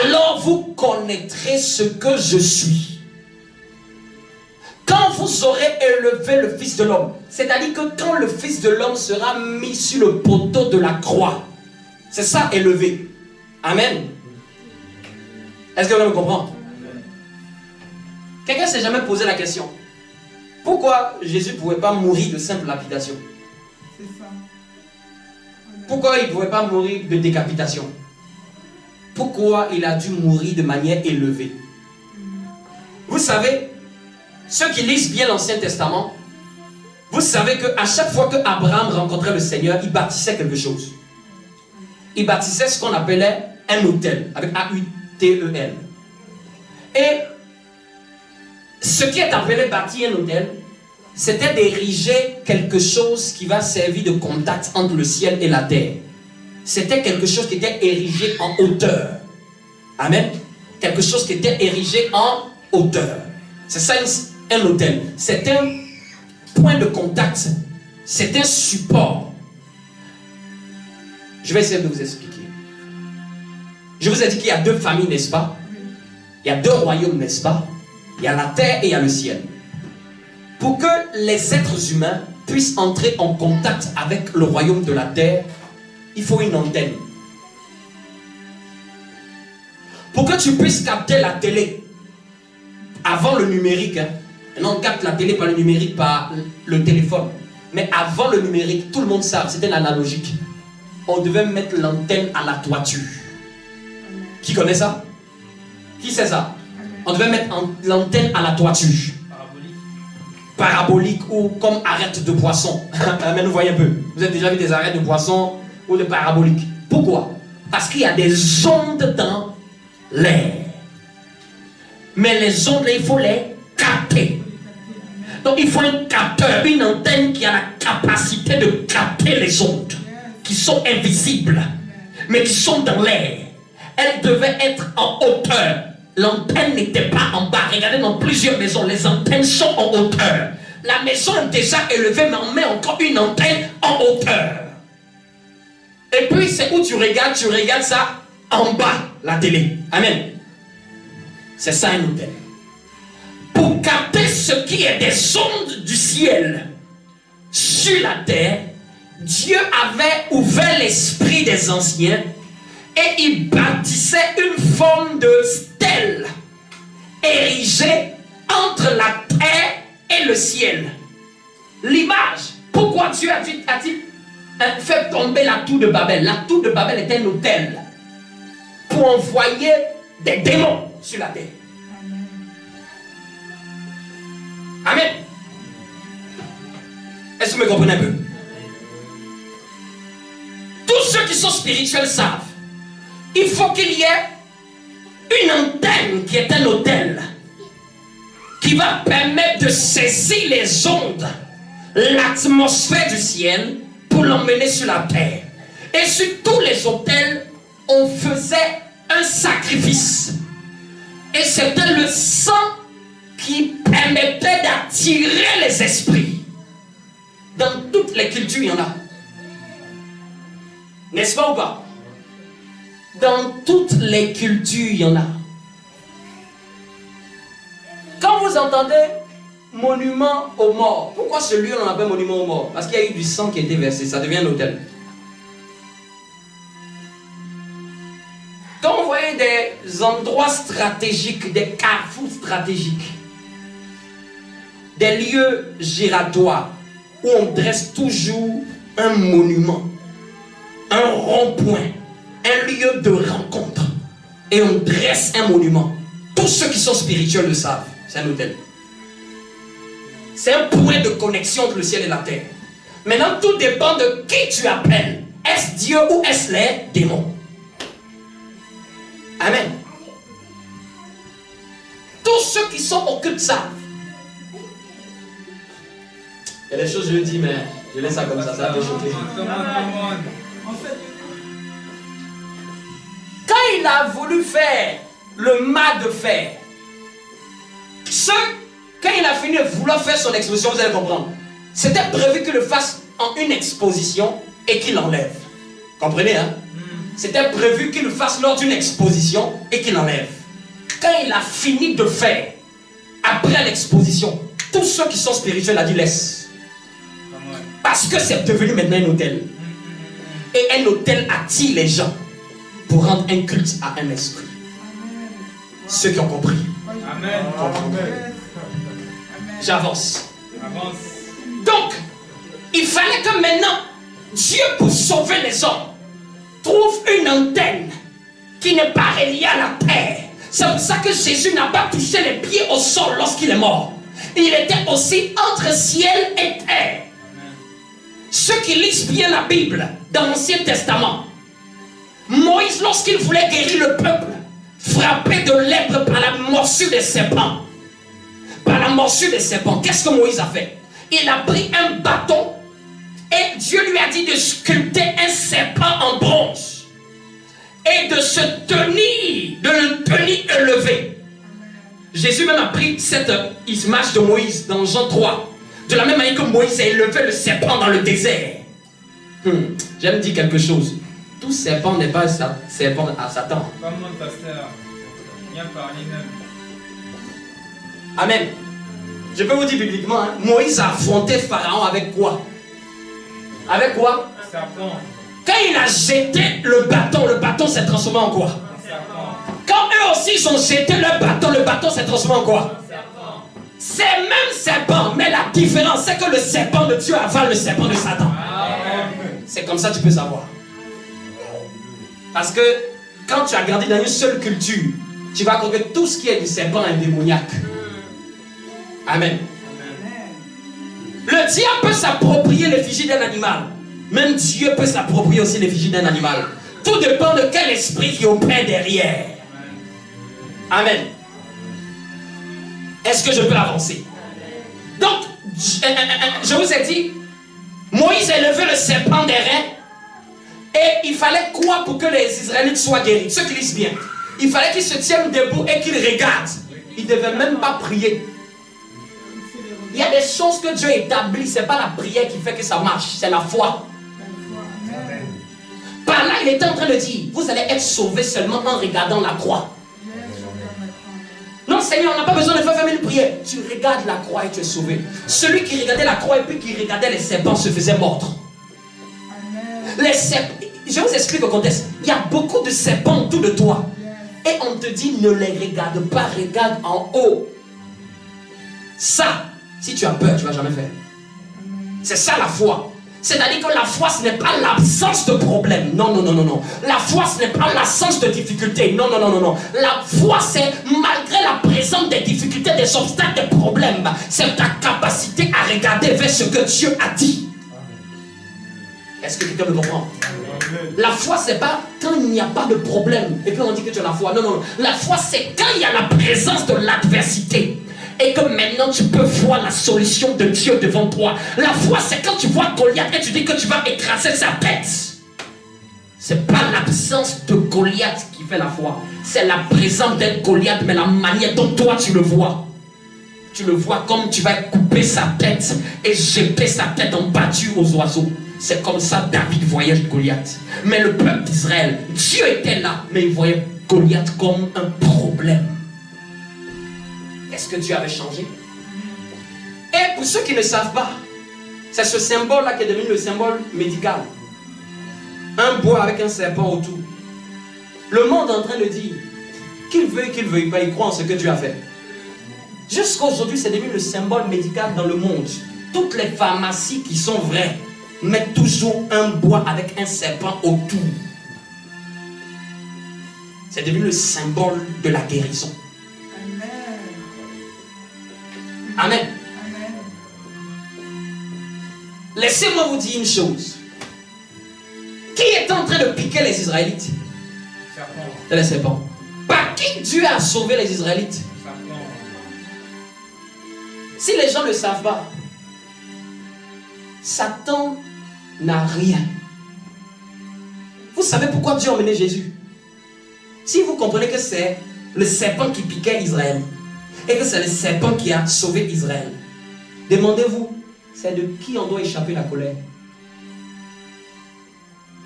alors vous connaîtrez ce que je suis. Quand vous aurez élevé le Fils de l'homme, c'est-à-dire que quand le Fils de l'homme sera mis sur le poteau de la croix, c'est ça élevé. Amen. Est-ce que vous me comprenez? Quelqu'un ne s'est jamais posé la question. Pourquoi Jésus ne pouvait pas mourir de simple lapidation? C'est ça. Pourquoi il ne pouvait pas mourir de décapitation? Pourquoi il a dû mourir de manière élevée? Vous savez, Ceux qui lisent bien l'Ancien Testament, vous savez qu'à chaque fois que Abraham rencontrait le Seigneur, il bâtissait quelque chose. Il bâtissait ce qu'on appelait un autel, avec A-U-T-E-L. Et ce qui est appelé bâtir un autel, c'était d'ériger quelque chose qui va servir de contact entre le ciel et la terre. C'était quelque chose qui était érigé en hauteur. Amen. Quelque chose qui était érigé en hauteur. C'est ça un autel. C'est un point de contact. C'est un support. Je vais essayer de vous expliquer. Je vous ai dit qu'il y a deux familles, n'est-ce pas? Il y a deux royaumes, n'est-ce pas? Il y a la terre et il y a le ciel. Pour que les êtres humains puissent entrer en contact avec le royaume de la terre, il faut une antenne. Pour que tu puisses capter la télé, avant le numérique, hein. Maintenant on capte la télé par le numérique, par le téléphone. Mais avant le numérique, tout le monde sait, c'était l'analogique. On devait mettre l'antenne à la toiture. Qui connaît ça? Qui sait ça? On devait mettre l'antenne à la toiture. Parabolique ou comme arête de poisson. Mais vous voyez un peu. Vous avez déjà vu des arêtes de poisson ou de paraboliques. Pourquoi? Parce qu'il y a des ondes dans l'air. Mais les ondes, il faut les capter. Donc il faut un capteur, une antenne qui a la capacité de capter les ondes qui sont invisibles, mais qui sont dans l'air. Elle devait être en hauteur. L'antenne n'était pas en bas. Regardez dans plusieurs maisons, les antennes sont en hauteur. La maison est déjà élevée, mais on met encore une antenne en hauteur. Et puis c'est où tu regardes ça en bas, la télé. Amen. C'est ça un hôtel. Pour capter ce qui est des ondes du ciel sur la terre, Dieu avait ouvert l'esprit des anciens et il bâtissait une forme de stèle érigée entre la terre et le ciel. L'image, pourquoi Dieu a-t-il fait tomber la tour de Babel? La tour de Babel était un hôtel pour envoyer des démons sur la terre. Amen. Est-ce que vous me comprenez un peu? Tous ceux qui sont spirituels savent, il faut qu'il y ait une antenne qui est un hôtel qui va permettre de saisir les ondes, l'atmosphère du ciel pour l'emmener sur la terre. Et sur tous les hôtels, on faisait un sacrifice. Et c'était le sang qui permettait d'attirer les esprits. Dans toutes les cultures, il y en a. N'est-ce pas ou pas? Dans toutes les cultures, il y en a. Quand vous entendez monument aux morts, pourquoi ce lieu on appelle monument aux morts? Parce qu'il y a eu du sang qui a été versé, ça devient un hôtel. Quand vous voyez des endroits stratégiques, des carrefours stratégiques, des lieux giratoires où on dresse toujours un monument, un rond-point, un lieu de rencontre, et on dresse un monument. Tous ceux qui sont spirituels le savent, c'est un hôtel. C'est un point de connexion entre le ciel et la terre. Maintenant, tout dépend de qui tu appelles. Est-ce Dieu ou est-ce les démons? Amen. Tous ceux qui sont occultes savent. Il y a des choses que je dis, mais je laisse ça comme ça peut choquer. Quand il a voulu faire le mât de fer, quand il a fini de vouloir faire son exposition, vous allez comprendre, c'était prévu qu'il le fasse en une exposition et qu'il l'enlève. Comprenez, hein? C'était prévu qu'il le fasse lors d'une exposition et qu'il l'enlève. Quand il a fini de faire, après l'exposition, tous ceux qui sont spirituels a dit laisse. Parce que c'est devenu maintenant un hôtel. Et un hôtel attire les gens pour rendre un culte à un esprit. Ceux qui ont compris. Amen. J'avance. Donc, il fallait que maintenant, Dieu, pour sauver les hommes, trouve une antenne qui n'est pas reliée à la terre. C'est pour ça que Jésus n'a pas touché les pieds au sol lorsqu'il est mort. il était aussi entre ciel et terre. Ceux qui lisent bien la Bible dans l'Ancien Testament, Moïse, lorsqu'il voulait guérir le peuple, frappé de lèpre par la morsure des serpents, qu'est-ce que Moïse a fait? Il a pris un bâton et Dieu lui a dit de sculpter un serpent en bronze et de le tenir élevé. Jésus même a pris cette image de Moïse dans Jean 3. De la même manière que Moïse a élevé le serpent dans le désert. J'aime dire quelque chose. Tout serpent n'est pas un serpent à Satan. Amen. Je peux vous dire bibliquement, hein, Moïse a affronté Pharaon avec quoi? Avec quoi? Serpent. Quand il a jeté le bâton s'est transformé en quoi? Quand eux aussi ils ont jeté le bâton s'est transformé en quoi? C'est même serpent, mais la différence c'est que le serpent de Dieu avale le serpent de Satan. C'est comme ça que tu peux savoir. Parce que quand tu as grandi dans une seule culture, tu vas croire que tout ce qui est du serpent est démoniaque. Amen. Le diable peut s'approprier l'effigie d'un animal. Même Dieu peut s'approprier aussi l'effigie d'un animal. Tout dépend de quel esprit qui opère derrière. Amen. Est-ce que je peux avancer? Donc, je vous ai dit, Moïse a élevé le serpent des reins. Et il fallait quoi pour que les Israélites soient guéris? Ceux qui lisent bien. Il fallait qu'ils se tiennent debout et qu'ils regardent. Ils ne devaient même pas prier. Il y a des choses que Dieu établit. Ce n'est pas la prière qui fait que ça marche. C'est la foi. Par là, il était en train de dire, vous allez être sauvés seulement en regardant la croix. Non, Seigneur, on n'a pas besoin de faire 20 000 prières. Tu regardes la croix et tu es sauvé. Celui qui regardait la croix et puis qui regardait les serpents se faisait mordre. Les serpents, je vous explique le contexte. Il y a beaucoup de serpents autour de toi. Et on te dit, ne les regarde pas, regarde en haut. Ça, si tu as peur, tu ne vas jamais faire. C'est ça la foi. C'est-à-dire que la foi, ce n'est pas l'absence de problème. Non, non, non, non, non. La foi, ce n'est pas l'absence de difficultés. Non, non, non, non, non. La foi, c'est malgré la présence des difficultés, des obstacles, des problèmes, c'est ta capacité à regarder vers ce que Dieu a dit. Est-ce que quelqu'un me comprend? La foi, c'est pas quand il n'y a pas de problème et puis on dit que tu as la foi. Non, non, non. La foi, c'est quand il y a la présence de l'adversité. Et que maintenant tu peux voir la solution de Dieu devant toi. La foi, c'est quand tu vois Goliath et tu dis que tu vas écraser sa tête. C'est pas l'absence de Goliath qui fait la foi. C'est la présence d'un Goliath, mais la manière dont toi tu le vois. Tu le vois comme tu vas couper sa tête et jeter sa tête en pâture aux oiseaux. C'est comme ça David voyait Goliath. Mais le peuple d'Israël, Dieu était là, mais il voyait Goliath comme un problème. Est-ce que Dieu avait changé? Et pour ceux qui ne savent pas, c'est ce symbole-là qui est devenu le symbole médical. Un bois avec un serpent autour. Le monde est en train de dire, qu'il veuille pas, il croit en ce que Dieu a fait. Jusqu'à aujourd'hui, c'est devenu le symbole médical dans le monde. Toutes les pharmacies qui sont vraies mettent toujours un bois avec un serpent autour. C'est devenu le symbole de la guérison. Amen. Amen. Laissez-moi vous dire une chose. Qui est en train de piquer les Israélites? C'est les serpents. Par qui Dieu a sauvé les Israélites? Si les gens ne le savent pas, Satan n'a rien. Vous savez pourquoi Dieu a emmené Jésus? Si vous comprenez que c'est le serpent qui piquait Israël, et que c'est le serpent qui a sauvé Israël, demandez-vous, c'est de qui on doit échapper la colère?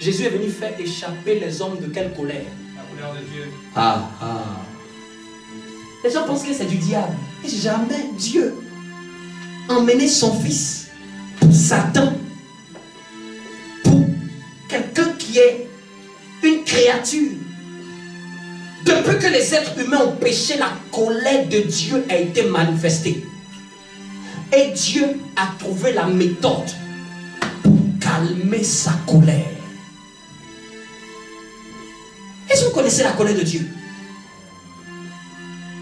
Jésus est venu faire échapper les hommes de quelle colère? La colère de Dieu. Ah, ah. Les gens pensent que c'est du diable. Et jamais Dieu a emmené son fils pour Satan, pour quelqu'un qui est une créature. Depuis que les êtres humains ont péché, la colère de Dieu a été manifestée. Et Dieu a trouvé la méthode pour calmer sa colère. Est-ce que vous connaissez la colère de Dieu?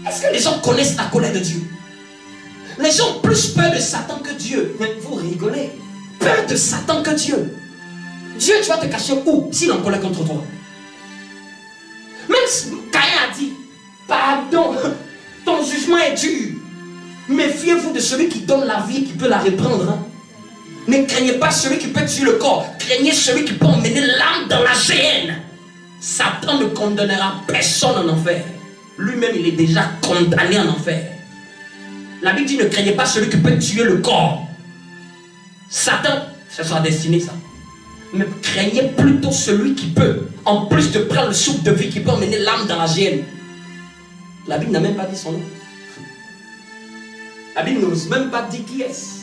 Est-ce que les gens connaissent la colère de Dieu? Les gens ont plus peur de Satan que Dieu. Mais vous rigolez. Peur de Satan que Dieu. Dieu, tu vas te cacher où s'il est en colère contre toi? Même Caïn a dit, pardon, ton jugement est dur. Méfiez-vous de celui qui donne la vie et qui peut la reprendre. Hein. Ne craignez pas celui qui peut tuer le corps. Craignez celui qui peut emmener l'âme dans la géhenne. Satan ne condamnera personne en enfer. Lui-même, il est déjà condamné en enfer. La Bible dit, ne craignez pas celui qui peut tuer le corps. Satan, c'est sa destinée ça. Mais craignez plutôt celui qui peut, en plus de prendre le souffle de vie, qui peut emmener l'âme dans la géhenne. La Bible n'a même pas dit son nom. La Bible n'ose même pas dire qui est-ce.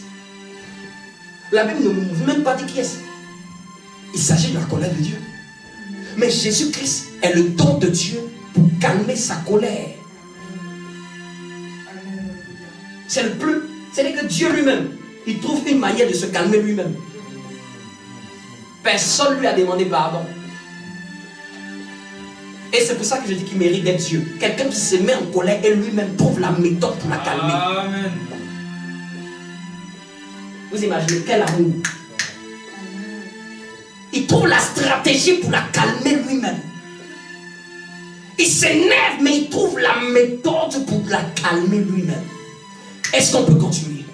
La Bible n'ose même pas dire qui est-ce. Il s'agit de la colère de Dieu. Mais Jésus-Christ est le don de Dieu pour calmer sa colère. C'est le plus. C'est-à-dire que Dieu lui-même, il trouve une manière de se calmer lui-même. Personne ne lui a demandé pardon. Et c'est pour ça que je dis qu'il mérite d'être Dieu. Quelqu'un qui se met en colère et lui-même trouve la méthode pour la calmer. Amen. Vous imaginez quel amour. Il trouve la stratégie pour la calmer lui-même. Il s'énerve, mais il trouve la méthode pour la calmer lui-même. Est-ce qu'on peut continuer?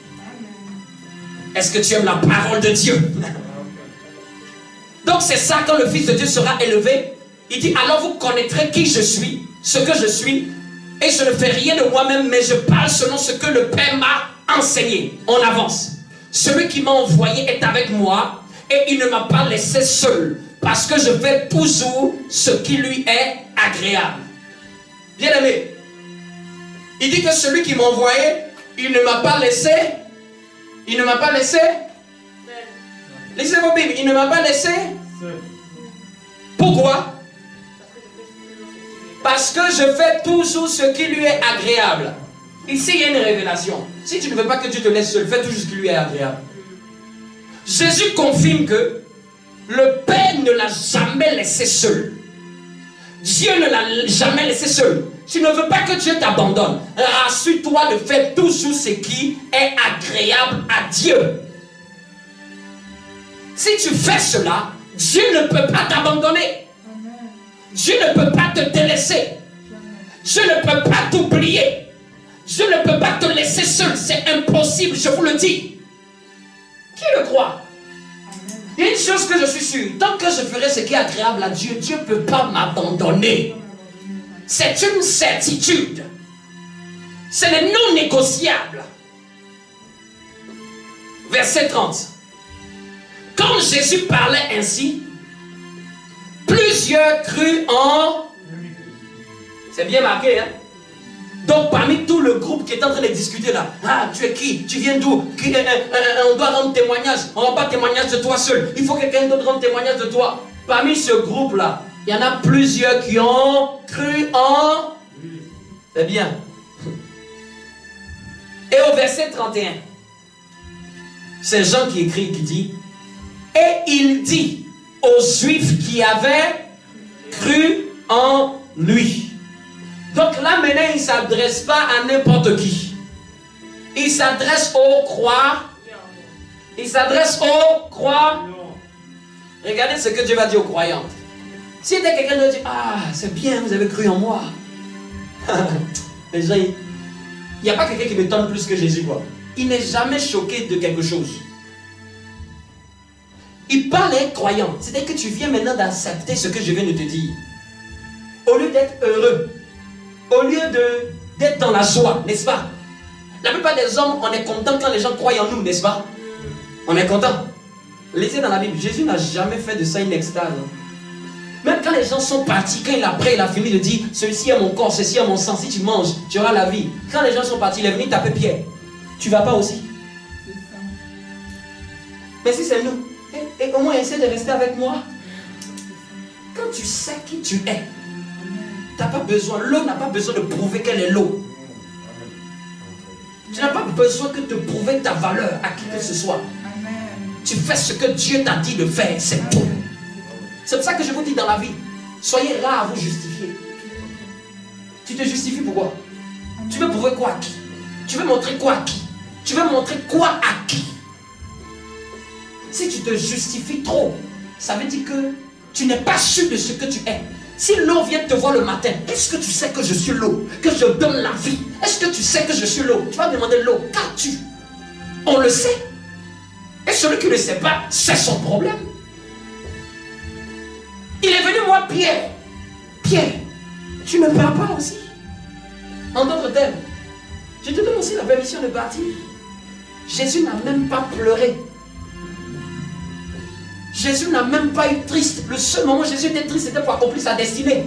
Est-ce que tu aimes la parole de Dieu? Donc c'est ça, quand le Fils de Dieu sera élevé, il dit, alors vous connaîtrez qui je suis, ce que je suis, et je ne fais rien de moi-même, mais je parle selon ce que le Père m'a enseigné. On avance. Celui qui m'a envoyé est avec moi, et il ne m'a pas laissé seul, parce que je fais toujours ce qui lui est agréable. Bien aimé, il dit que celui qui m'a envoyé, il ne m'a pas laissé, lisez vos Bibles, il ne m'a pas laissé. Pourquoi? Parce que je fais toujours ce qui lui est agréable. Ici, il y a une révélation. Si tu ne veux pas que Dieu te laisse seul, fais toujours ce qui lui est agréable. Jésus confirme que le Père ne l'a jamais laissé seul. Dieu ne l'a jamais laissé seul. Tu ne veux pas que Dieu t'abandonne. Rassure-toi de faire toujours ce qui est agréable à Dieu. Si tu fais cela, Dieu ne peut pas t'abandonner. Dieu ne peut pas te délaisser. Dieu ne peut pas t'oublier. Dieu ne peut pas te laisser seul. C'est impossible, je vous le dis. Qui le croit? Il y a une chose que je suis sûr. Tant que je ferai ce qui est agréable à Dieu, Dieu ne peut pas m'abandonner. C'est une certitude. C'est le non négociable. Verset 30. Quand Jésus parlait ainsi, plusieurs crurent en... C'est bien marqué, hein? Donc parmi tout le groupe qui est en train de discuter là, ah, tu es qui? Tu viens d'où? On doit rendre témoignage. On ne rend pas témoignage de toi seul. Il faut que quelqu'un d'autre rende témoignage de toi. Parmi ce groupe là, il y en a plusieurs qui ont cru en... C'est bien. Et au verset 31, c'est Jean qui écrit, qui dit, et il dit aux Juifs qui avaient cru en lui. Donc là maintenant, il ne s'adresse pas à n'importe qui. Il s'adresse aux croix. Il s'adresse aux croix. Regardez ce que Dieu va dire aux croyantes. Si quelqu'un doit dire, ah, c'est bien, vous avez cru en moi. Les gens, il n'y a pas quelqu'un qui m'étonne plus que Jésus, quoi. Il n'est jamais choqué de quelque chose. Il parle à un croyant. C'est-à-dire que tu viens maintenant d'accepter ce que je viens de te dire. Au lieu d'être heureux, au lieu d'être dans la joie, n'est-ce pas? La plupart des hommes, on est content quand les gens croient en nous, n'est-ce pas? On est content. Lisez dans la Bible, Jésus n'a jamais fait de ça une extase. Même quand les gens sont partis, quand il a fini de dire, ceci est mon corps, ceci est mon sang, si tu manges, tu auras la vie. Quand les gens sont partis, il est venu taper Pierre. Tu vas pas aussi? Mais si c'est nous, et au moins essaie de rester avec moi. Quand tu sais qui tu es, t'as pas besoin, l'eau n'a pas besoin de prouver qu'elle est l'eau. Tu n'as pas besoin que de prouver ta valeur à qui que ce soit. Tu fais ce que Dieu t'a dit de faire, c'est tout. C'est pour ça que je vous dis dans la vie, soyez rares à vous justifier. Tu te justifies pourquoi? Tu veux prouver quoi à qui? Tu veux montrer quoi à qui? Tu veux montrer quoi à qui? Si tu te justifies trop, ça veut dire que tu n'es pas sûr de ce que tu es. Si l'eau vient te voir le matin, est-ce que tu sais que je suis l'eau, que je donne la vie? Est-ce que tu sais que je suis l'eau? Tu vas demander l'eau, qu'as-tu? On le sait. Et celui qui ne le sait pas, c'est son problème. Il est venu voir Pierre. Pierre, tu ne pars pas aussi. En d'autres termes, je te donne aussi la permission de partir. Jésus n'a même pas pleuré. Jésus n'a même pas eu triste. Le seul moment où Jésus était triste, c'était pour accomplir sa destinée.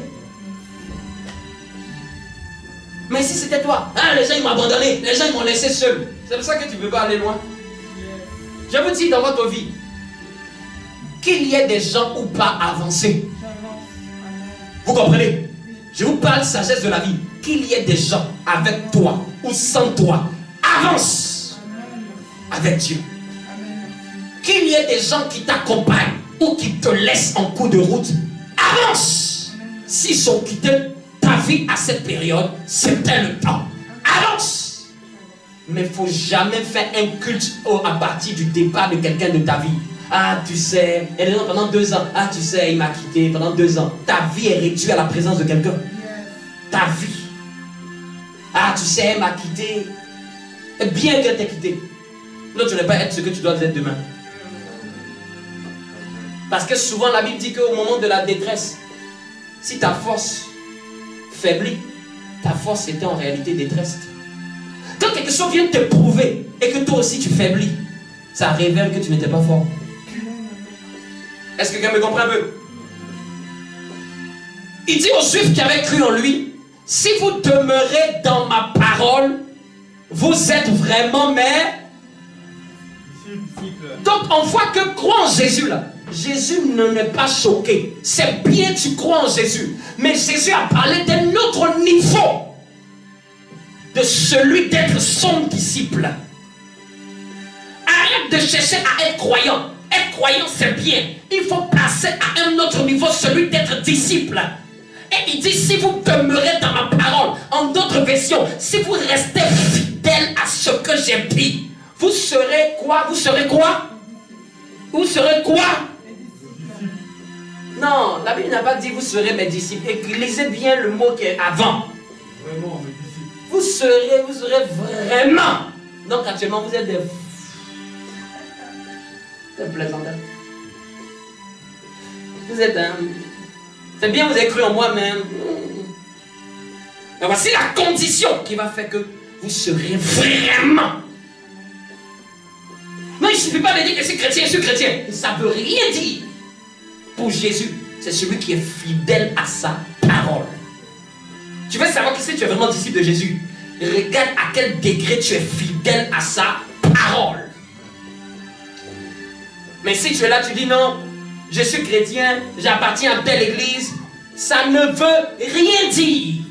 Mais si c'était toi, hein, les gens ils m'ont abandonné, les gens ils m'ont laissé seul. C'est pour ça que tu ne peux pas aller loin. Je vous dis dans votre vie, qu'il y ait des gens ou pas avancés. Vous comprenez? Je vous parle sagesse de la vie. Qu'il y ait des gens avec toi ou sans toi, avance avec Dieu. Qu'il y ait des gens qui t'accompagnent ou qui te laissent en cours de route, avance. S'ils ont quitté ta vie à cette période, c'était le temps. Avance. Mais il ne faut jamais faire un culte à partir du départ de quelqu'un de ta vie. Ah, tu sais, et pendant 2 ans, ah, tu sais, il m'a quitté pendant 2 ans. Ta vie est réduite à la présence de quelqu'un. Ta vie. Ah, tu sais, il m'a quitté. Et bien qu'elle t'ait quitté. Non, tu ne vas pas être ce que tu dois être demain. Parce que souvent la Bible dit qu'au moment de la détresse, si ta force faiblit, ta force était en réalité détresse. Quand quelque chose vient te prouver et que toi aussi tu faiblis, ça révèle que tu n'étais pas fort. Est-ce que quelqu'un me comprend un peu? Il dit aux Juifs qui avaient cru en lui, si vous demeurez dans ma parole, vous êtes vraiment mes... Donc on voit que croire en Jésus là, Jésus ne n'est pas choqué. C'est bien tu crois en Jésus. Mais Jésus a parlé d'un autre niveau. De celui d'être son disciple. Arrête de chercher à être croyant. Être croyant c'est bien. Il faut passer à un autre niveau, celui d'être disciple. Et il dit si vous demeurez dans ma parole, en d'autres versions, si vous restez fidèle à ce que j'ai dit, vous serez quoi? Vous serez quoi? Vous serez quoi? Non, la Bible n'a pas dit vous serez mes disciples. Et lisez bien le mot qui est avant. Vraiment mes disciples. Vous serez vraiment. Donc actuellement vous êtes des plaisantins. Vous êtes un... C'est bien vous avez cru en moi, mais voici la condition qui va faire que vous serez vraiment. Non, il ne suffit pas de dire que je suis chrétien. Ça ne veut rien dire. Pour Jésus, c'est celui qui est fidèle à sa parole. Tu veux savoir si tu es vraiment disciple de Jésus? Regarde à quel degré tu es fidèle à sa parole. Mais si tu es là, tu dis non, je suis chrétien, j'appartiens à telle église, ça ne veut rien dire.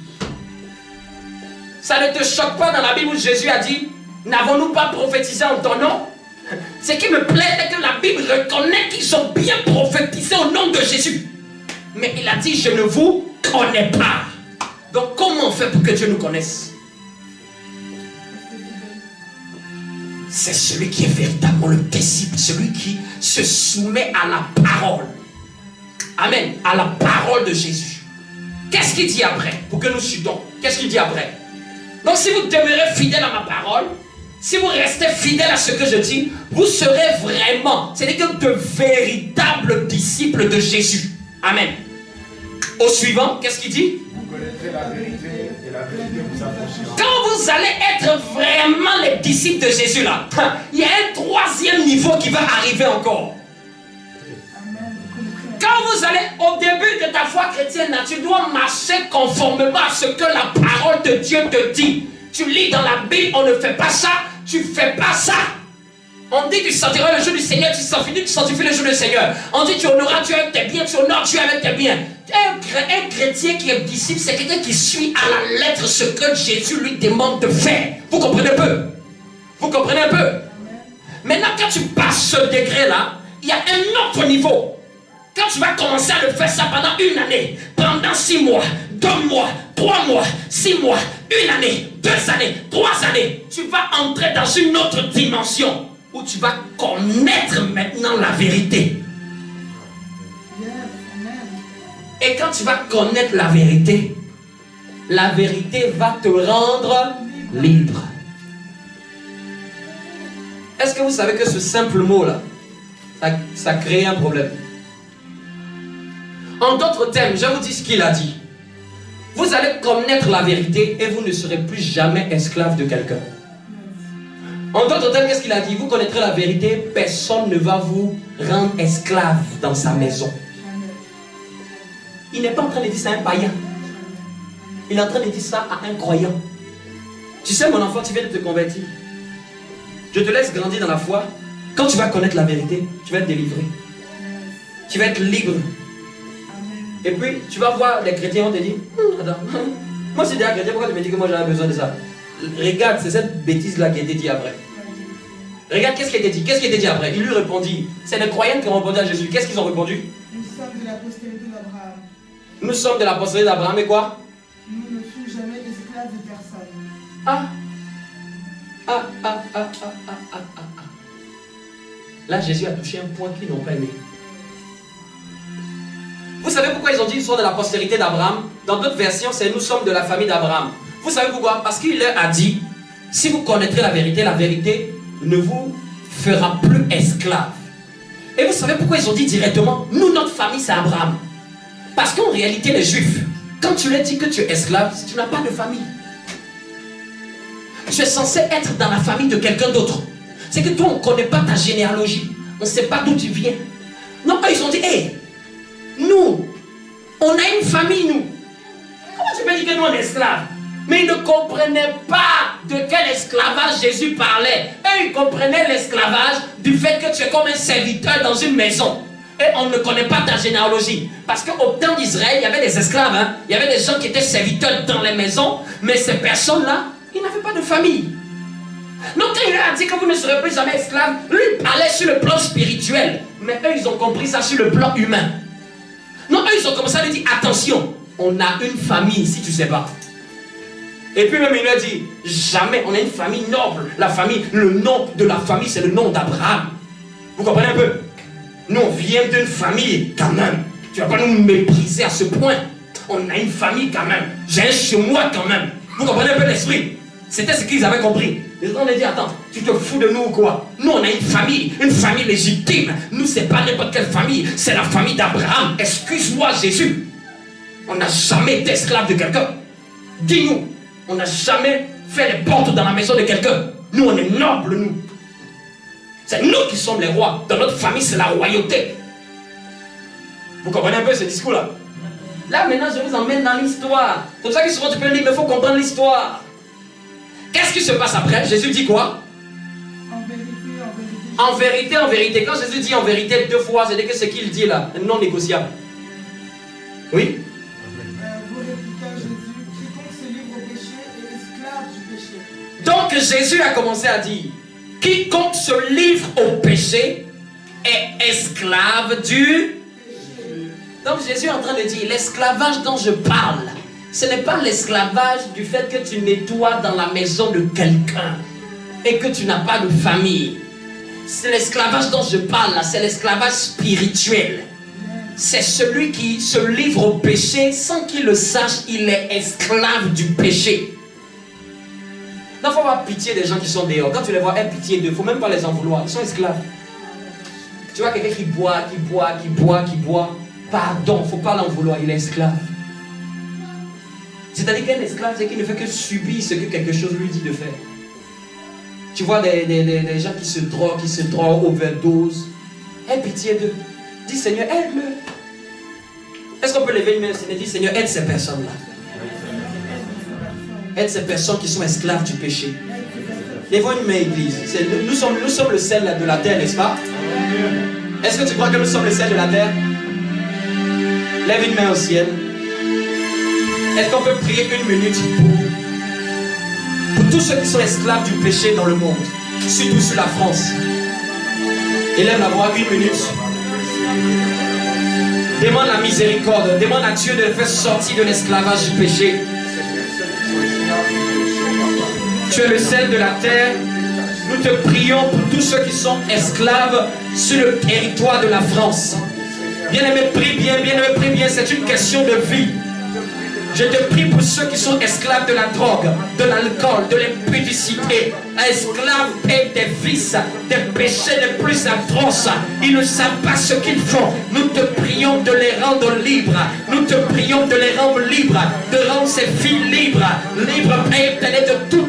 Ça ne te choque pas dans la Bible où Jésus a dit, n'avons-nous pas prophétisé en ton nom? Ce qui me plaît, c'est que la Bible reconnaît qu'ils ont bien prophétisé au nom de Jésus. Mais il a dit, je ne vous connais pas. Donc comment on fait pour que Dieu nous connaisse? C'est celui qui est véritablement le disciple, celui qui se soumet à la parole. Amen. À la parole de Jésus. Qu'est-ce qu'il dit après? Pour que nous suivions. Qu'est-ce qu'il dit après? Donc si vous demeurez fidèle à ma parole, si vous restez fidèle à ce que je dis, vous serez vraiment, c'est-à-dire de véritables disciples de Jésus. Amen. Au suivant, qu'est-ce qu'il dit? Vous connaîtrez la vérité et la vérité vous affranchira. Quand vous allez être vraiment les disciples de Jésus là, il y a un 3e niveau qui va arriver encore. Quand vous allez au début de ta foi chrétienne, tu dois marcher conformément à ce que la parole de Dieu te dit. Tu lis dans la Bible, on ne fait pas ça, tu fais pas ça. On dit tu sentiras le jour du Seigneur, tu sanctifies le jour du Seigneur. On dit tu honoreras Dieu avec tes biens, tu honores Dieu avec tes biens. Un chrétien qui est disciple, c'est quelqu'un qui suit à la lettre ce que Jésus lui demande de faire. Vous comprenez un peu? Vous comprenez un peu? Maintenant, quand tu passes ce degré-là, il y a un autre niveau. Quand tu vas commencer à le faire ça pendant 1 année, pendant 6 mois, 2 mois, 3 mois, 6 mois, 1 année, 2 années, 3 années, tu vas entrer dans une autre dimension où tu vas connaître maintenant la vérité. Et quand tu vas connaître la vérité va te rendre libre. Est-ce que vous savez que ce simple mot-là, ça crée un problème? En d'autres termes, je vous dis ce qu'il a dit. Vous allez connaître la vérité et vous ne serez plus jamais esclave de quelqu'un. En d'autres termes, qu'est-ce qu'il a dit? Vous connaîtrez la vérité, personne ne va vous rendre esclave dans sa maison. Il n'est pas en train de dire ça à un païen. Il est en train de dire ça à un croyant. Tu sais, mon enfant, tu viens de te convertir. Je te laisse grandir dans la foi. Quand tu vas connaître la vérité, tu vas être délivré. Tu vas être libre. Et puis, tu vas voir les chrétiens vont te dire, attends, moi c'est déjà chrétien, pourquoi tu me dis que moi j'avais besoin de ça? Regarde, c'est cette bêtise-là qui a été dit après. Regarde, qu'est-ce qui a été dit? Qu'est-ce qui a été dit après? Il lui répondit. C'est les croyants qui ont répondu à Jésus. Qu'est-ce qu'ils ont répondu? Nous sommes de la postérité d'Abraham. Nous sommes de la postérité d'Abraham et quoi? Nous ne fûmes jamais esclaves de personne. Là, Jésus a touché un point qu'ils n'ont pas aimé. Vous savez pourquoi ils ont dit qu'ils sont de la postérité d'Abraham? Dans d'autres versions, c'est nous sommes de la famille d'Abraham. Vous savez pourquoi? Parce qu'il leur a dit, si vous connaîtrez la vérité ne vous fera plus esclave. Et vous savez pourquoi ils ont dit directement, nous, notre famille, c'est Abraham. Parce qu'en réalité, les Juifs, quand tu leur dis que tu es esclave, tu n'as pas de famille. Tu es censé être dans la famille de quelqu'un d'autre. C'est que toi, on ne connaît pas ta généalogie. On ne sait pas d'où tu viens. Non, eux, ils ont dit, hé, nous, on a une famille, nous. Comment tu peux dire que nous, on est esclaves? Mais ils ne comprenaient pas de quel esclavage Jésus parlait. Eux, ils comprenaient l'esclavage du fait que tu es comme un serviteur dans une maison. Et on ne connaît pas ta généalogie. Parce qu'au temps d'Israël, il y avait des esclaves. Hein? Il y avait des gens qui étaient serviteurs dans les maisons. Mais ces personnes-là, ils n'avaient pas de famille. Donc quand il leur a dit que vous ne serez plus jamais esclaves, lui il parlait sur le plan spirituel. Mais eux, ils ont compris ça sur le plan humain. Non, eux, ils ont commencé à lui dire, attention, on a une famille, si tu ne sais pas. Et puis même, il lui a dit, jamais, on a une famille noble. La famille, le nom de la famille, c'est le nom d'Abraham. Vous comprenez un peu? Nous, on vient d'une famille, quand même. Tu ne vas pas nous mépriser à ce point. On a une famille, quand même. J'ai un chez moi, quand même. Vous comprenez un peu l'esprit? C'était ce qu'ils avaient compris. Ils ont dit, attends, tu te fous de nous ou quoi? Nous, on a une famille légitime. Nous, c'est pas n'importe quelle famille, c'est la famille d'Abraham. Excuse-moi, Jésus. On n'a jamais été esclave de quelqu'un. Dis-nous, on n'a jamais fait les portes dans la maison de quelqu'un. Nous, on est nobles, nous. C'est nous qui sommes les rois. Dans notre famille, c'est la royauté. Vous comprenez un peu ce discours-là? Là, maintenant, je vous emmène dans l'histoire. C'est pour ça que souvent, tu peux lire, mais il faut comprendre l'histoire. Qu'est-ce qui se passe après? Jésus dit quoi? En vérité, en vérité. Quand Jésus dit en vérité 2 fois, c'est-à-dire que ce qu'il dit là, non négociable. Oui? Vous répliqua Jésus, quiconque se livre au péché est esclave du péché. Donc Jésus a commencé à dire, quiconque se livre au péché est esclave du péché. Donc Jésus est en train de dire, l'esclavage dont je parle, ce n'est pas l'esclavage du fait que tu nettoies dans la maison de quelqu'un et que tu n'as pas de famille. C'est l'esclavage dont je parle là, c'est l'esclavage spirituel. C'est celui qui se livre au péché sans qu'il le sache, il est esclave du péché. Il faut avoir pitié des gens qui sont dehors. Quand tu les vois, aie pitié d'eux, il ne faut même pas les en vouloir, ils sont esclaves. Tu vois quelqu'un qui boit. Pardon, il ne faut pas l'en vouloir, il est esclave. C'est-à-dire qu'un esclave, c'est qu'il ne fait que subir ce que quelque chose lui dit de faire. Tu vois des gens qui se droguent, overdose. Aie pitié d'eux. Dis Seigneur, aide-le. Est-ce qu'on peut lever une main et dire Seigneur, aide ces personnes-là. Aide ces personnes qui sont esclaves du péché. Lève une main, église. Nous sommes le sel de la terre, n'est-ce pas? Est-ce que tu crois que nous sommes le sel de la terre? Lève une main au ciel. Est-ce qu'on peut prier 1 minute pour tous ceux qui sont esclaves du péché dans le monde, surtout sur la France? Élève la voix 1 minute. Demande la miséricorde. Demande à Dieu de le faire sortir de l'esclavage du péché. Tu es le sel de la terre. Nous te prions pour tous ceux qui sont esclaves sur le territoire de la France. Bien-aimé, prie bien, bien-aimé, prie bien. C'est une question de vie. Je te prie pour ceux qui sont esclaves de la drogue, de l'alcool, de l'impudicité. Esclaves et des vices, des péchés les plus atroces. Ils ne savent pas ce qu'ils font. Nous te prions de les rendre libres. Nous te prions de les rendre libres, de rendre ces filles libres. Libres, Père, de tout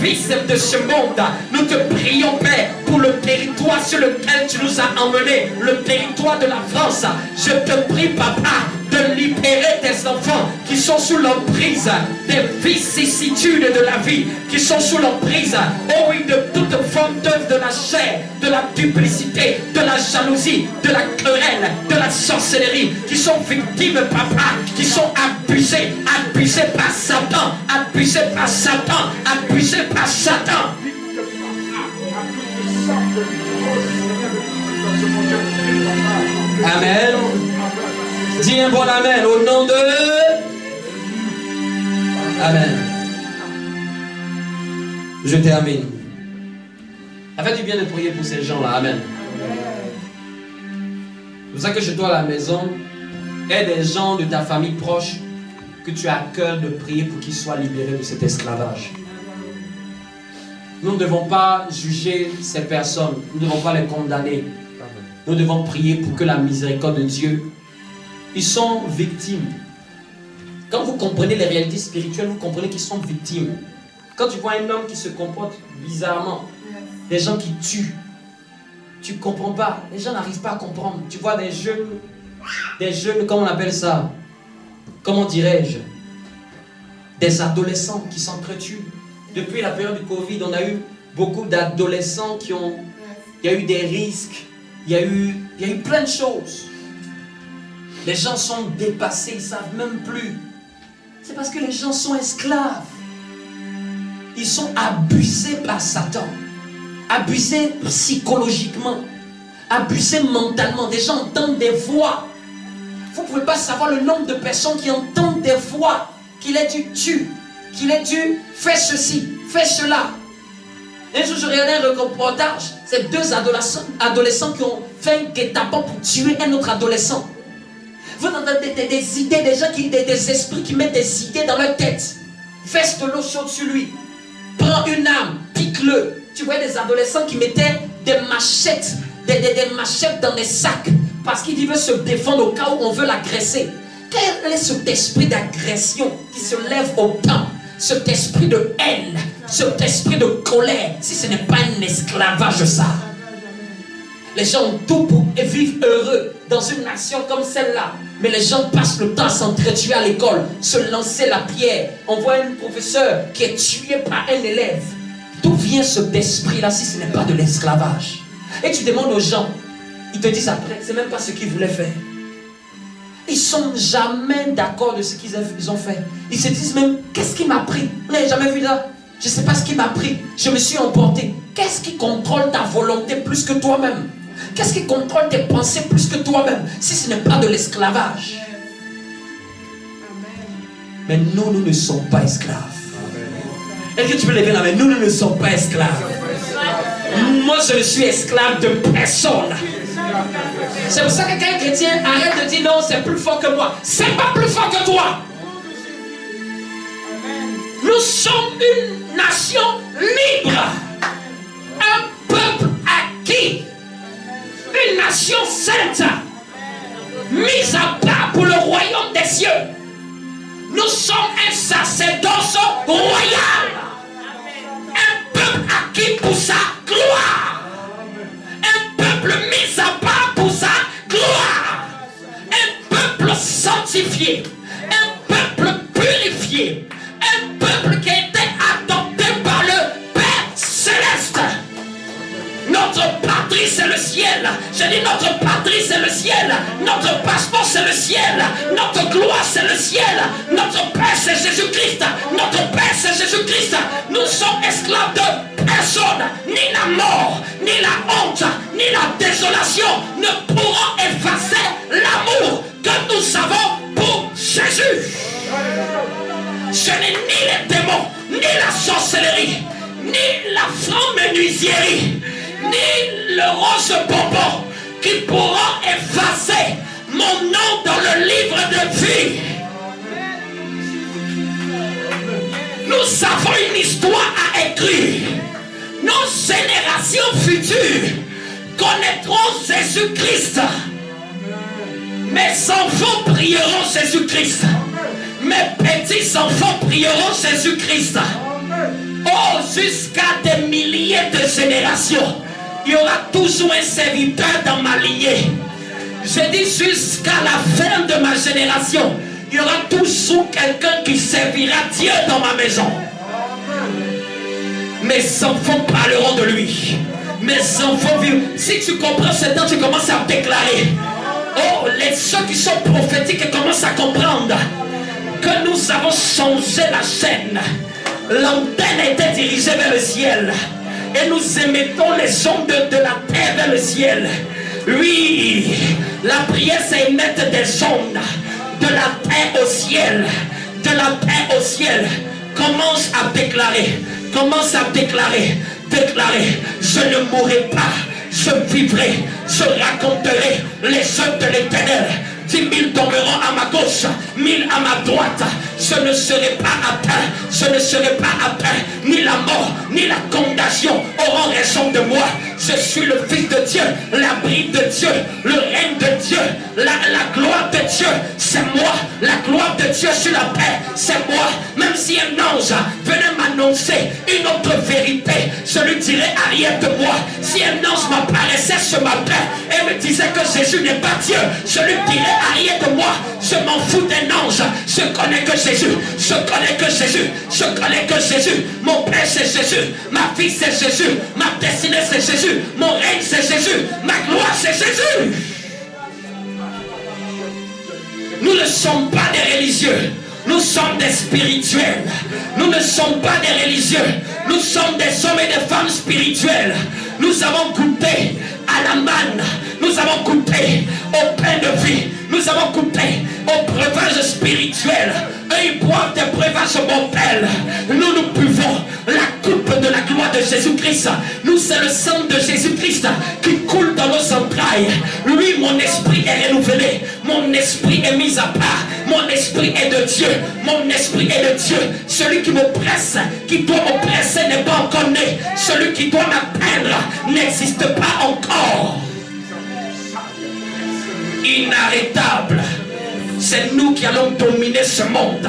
vice de ce monde. Nous te prions, Père, pour le territoire sur lequel tu nous as emmenés, le territoire de la France. Je te prie, Papa, de libérer tes enfants qui sont sous l'emprise des vicissitudes de la vie, qui sont sous l'emprise, oh oui, de toute forme d'œuvre de la chair, de la duplicité, de la jalousie, de la querelle, de la sorcellerie, qui sont victimes, Papa, qui sont abusés par Satan, abusés par Satan, abusés par Satan. Amen. Dis un bon amen au nom de... Amen. Je termine. Ça fait du bien de prier pour ces gens-là. Amen. C'est pour ça que chez toi à la maison, aie des gens de ta famille proche que tu as à cœur de prier pour qu'ils soient libérés de cet esclavage. Nous ne devons pas juger ces personnes. Nous ne devons pas les condamner. Nous devons prier pour que la miséricorde de Dieu... Ils sont victimes. Quand vous comprenez les réalités spirituelles, vous comprenez qu'ils sont victimes. Quand tu vois un homme qui se comporte bizarrement, des gens qui tuent, tu ne comprends pas. Les gens n'arrivent pas à comprendre. Tu vois des jeunes, comment on appelle ça? Comment dirais-je? Des adolescents qui s'entretuent. Depuis la période du Covid, on a eu beaucoup d'adolescents qui ont... Il y a eu des risques. Il y a eu plein de choses. Les gens sont dépassés, ils ne savent même plus. C'est parce que les gens sont esclaves. Ils sont abusés par Satan. Abusés psychologiquement. Abusés mentalement. Des gens entendent des voix. Vous ne pouvez pas savoir le nombre de personnes qui entendent des voix. Qu'il ait dû tuer. Qu'il ait dû faire ceci, faire cela. Un jour, je regardais un reportage. C'est deux adolescents qui ont fait un guet-apens pour tuer un autre adolescent. Vous entendez des idées, des esprits qui mettent des idées dans leur tête. Verse de l'eau chaude sur lui. Prends une arme, pique-le. Tu vois des adolescents qui mettaient des machettes, des machettes dans des sacs parce qu'ils veulent se défendre au cas où on veut l'agresser. Quel est cet esprit d'agression qui se lève au temps? Cet esprit de haine, cet esprit de colère, si ce n'est pas un esclavage ça. Les gens ont tout pour vivre heureux dans une nation comme celle-là. Mais les gens passent le temps à s'entretuer à l'école, se lancer la pierre. On voit un professeur qui est tué par un élève. D'où vient cet esprit-là si ce n'est pas de l'esclavage? Et tu demandes aux gens, ils te disent après, c'est même pas ce qu'ils voulaient faire. Ils ne sont jamais d'accord de ce qu'ils ont fait. Ils se disent même, qu'est-ce qui m'a pris? Vous n'avez jamais vu là? Je ne sais pas ce qui m'a pris. Je me suis emporté. Qu'est-ce qui contrôle ta volonté plus que toi-même? Qu'est-ce qui contrôle tes pensées plus que toi-même? Si ce n'est pas de l'esclavage. Mais nous ne sommes pas esclaves. Est-ce que tu peux lever la main? Nous ne sommes pas esclaves. Moi, je ne suis esclave de personne. C'est pour ça que quand un chrétien arrête de dire non, c'est plus fort que moi. C'est pas plus fort que toi. Nous sommes une nation libre. Un peuple acquis. Une nation sainte. Mise à part pour le royaume des cieux. Nous sommes un sacerdoce royal. Un peuple acquis pour sa gloire. Un peuple mis à part pour sa gloire. Un peuple sanctifié. Un peuple purifié. Un peuple qui a été adopté par le Père Céleste. Notre patrie c'est le ciel. Je dis notre patrie c'est le ciel. Notre passeport c'est le ciel. Notre gloire c'est le ciel. Notre Père c'est Jésus-Christ. Notre Père c'est Jésus-Christ. Nous sommes esclaves de personne. Ni la mort, ni la honte, ni la désolation ne pourront effacer l'amour que nous avons pour Jésus. Ce n'est ni les démons, ni la sorcellerie, ni la franc-menuiserie, ni le rose bonbon qui pourront effacer mon nom dans le livre de vie. Nous avons une histoire à écrire. Nos générations futures connaîtront Jésus-Christ. Mes enfants prieront Jésus-Christ. Mes petits-enfants prieront Jésus-Christ. Oh, jusqu'à des milliers de générations, il y aura toujours un serviteur dans ma lignée. Je dis jusqu'à la fin de ma génération, il y aura toujours quelqu'un qui servira Dieu dans ma maison. Mes enfants parleront de lui. Mes enfants vivent. Si tu comprends ce temps, tu commences à déclarer. Oh, ceux qui sont prophétiques commencent à comprendre que nous avons changé la chaîne. L'antenne a été dirigée vers le ciel. Et nous émettons les ondes de la terre vers le ciel. Oui, la prière c'est émettre des ondes de la terre au ciel. De la terre au ciel. Commence à déclarer. Commence à déclarer. Déclarer. Je ne mourrai pas. Je vivrai. Je raconterai les œuvres de l'Éternel. 10 000 tomberont à ma gauche, 1000 à ma droite. Je ne serai pas atteint. Je ne serai pas atteint. Ni la mort, ni la condamnation auront raison de moi. Je suis le Fils de Dieu, l'abri de Dieu, le règne de Dieu, la gloire de Dieu, c'est moi. La gloire de Dieu sur la terre, c'est moi. Même si un ange venait m'annoncer une autre vérité, je lui dirais arrière de moi. Si un ange m'apparaissait ce matin et me disait que Jésus n'est pas Dieu, je lui dirais arrière de moi. Je m'en fous d'un ange. Je connais que Jésus. Je connais que Jésus. Je connais que Jésus. Mon Père c'est Jésus. Ma fille c'est Jésus. Ma destinée c'est Jésus. Mon règne c'est Jésus. Ma gloire c'est Jésus. Nous ne sommes pas des religieux. Nous sommes des spirituels. Nous ne sommes pas des religieux. Nous sommes des hommes et des femmes spirituels. Nous avons goûté à la manne. Nous avons goûté au pain de vie. Nous avons goûté au breuvage spirituel. Eux, ils boivent des breuvages mortels. Nous buvons la coupe de la gloire de Jésus-Christ. Nous, c'est le sang de Jésus-Christ qui coule dans nos entrailles. Lui, mon esprit est renouvelé. Mon esprit est mis à part. Mon esprit est de Dieu. Mon esprit est de Dieu. Celui qui me presse, qui doit m'oppresser n'est pas encore né. Celui qui doit m'atteindre n'existe pas encore. Inarrêtable. C'est nous qui allons dominer ce monde.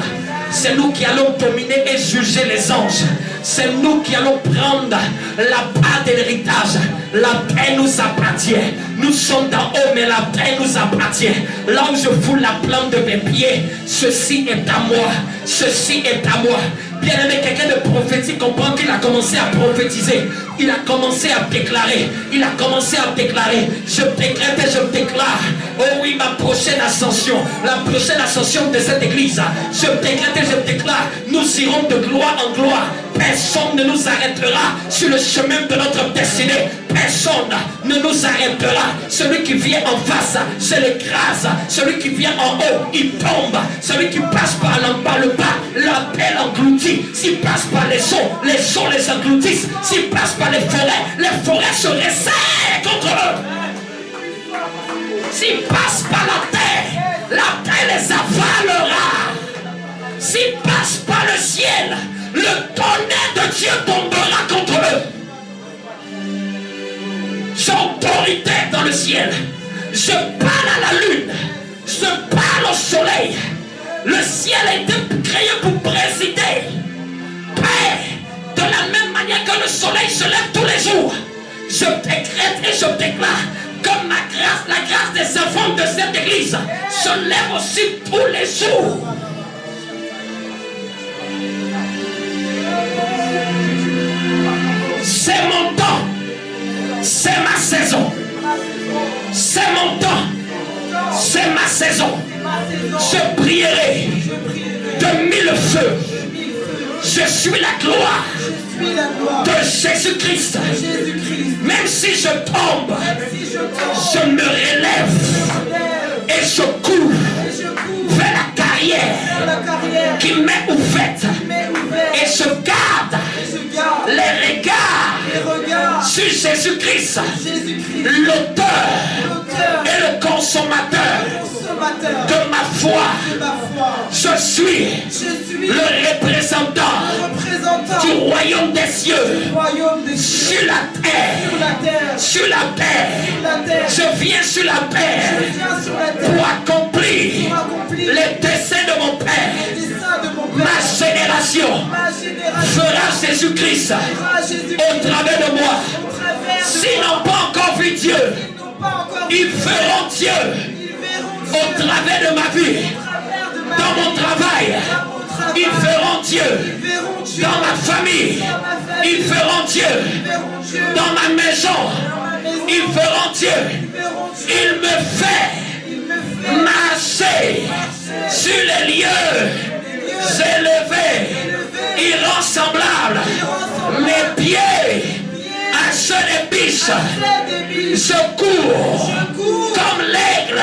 C'est nous qui allons dominer et juger les anges. C'est nous qui allons prendre la part de l'héritage. La paix nous appartient. Nous sommes d'en haut, mais la paix nous appartient. Là où je fous la plante de mes pieds, ceci est à moi. Ceci est à moi. Bien aimé, quelqu'un de prophétique comprend qu'il a commencé à prophétiser. Il a commencé à déclarer. Il a commencé à déclarer. Je décrète et je déclare. Oh oui, ma prochaine ascension. La prochaine ascension de cette église. Je décrète et je déclare. Nous irons de gloire en gloire. Personne ne nous arrêtera sur le chemin de notre destinée. Personne ne nous arrêtera. Celui qui vient en face, je l'écrase. Celui qui vient en haut, il tombe. Celui qui passe par le bas, la paix l'engloutit. S'il passe par les eaux les engloutissent. S'il passe par les forêts se resserrent contre eux. S'il passe par la terre les avalera. S'il passe par le ciel, le tonnerre de Dieu tombera contre eux. J'ai autorité dans le ciel. Je parle à la lune. Je parle au soleil. Le ciel a été créé pour présider. Père, de la même manière que le soleil se lève tous les jours, je décrète et je déclare que ma grâce, la grâce des enfants de cette église, se lève aussi tous les jours. C'est mon temps. C'est ma saison. C'est mon temps. C'est ma saison. Je brillerai de mille feux. Je suis la gloire suis la gloire de Jésus-Christ. de Jésus-Christ. Même si je tombe, Même si je tombe, je me relève je lève et je cours et je cours vers la carrière vers la carrière qui m'est ouverte qui m'est ouverte et je garde et je garde les regards les regards sur Jésus-Christ, Jésus-Christ, l'auteur l'auteur, et le consommateur consommateur de ma foi. de ma foi. Je suis Je suis le représentant représentant du royaume des cieux du royaume des cieux sur la terre. sur la terre. Sur la terre. Sur la terre. Je viens sur la Je terre viens sur la pour terre accomplir pour accomplir les desseins de mon Père. les desseins de mon Ma Père. génération Ma génération fera Jésus-Christ fera Jésus au travers de moi. au travers de S'ils moi. n'ont pas encore vu Dieu, Ils n'ont pas encore vu ils Dieu. verront Dieu Ils verront au Dieu travers de ma vie, au travers de ma dans mon vie, travail. dans mon travail. Ils verront Dieu Ils verront Dieu dans ma famille. dans ma famille. Ils verront Dieu Ils verront Dieu dans ma maison. dans ma maison. Ils verront Dieu. Ils verront Dieu. Il me fait Il me fait marcher sur les lieux élevés, irressemblables. Mes pieds à ceux des biches. Je cours comme l'aigle.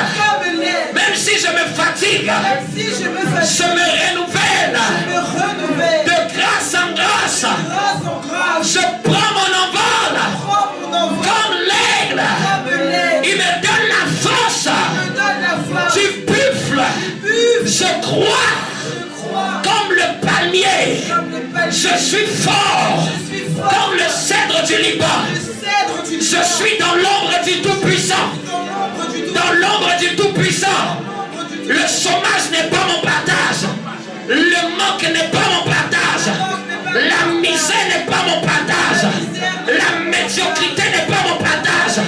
Même si je me fatigue, je me renouvelle de grâce en grâce. Je prends mon envol comme l'aigle. Il me donne la force du buffle. Je crois comme le palmier. Je suis fort comme le cèdre du Liban. Je suis dans l'ombre du Tout-Puissant. Dans l'ombre du Tout-Puissant. Le chômage n'est pas mon partage. Le manque n'est pas mon partage. La misère n'est pas mon partage. La médiocrité n'est pas mon partage.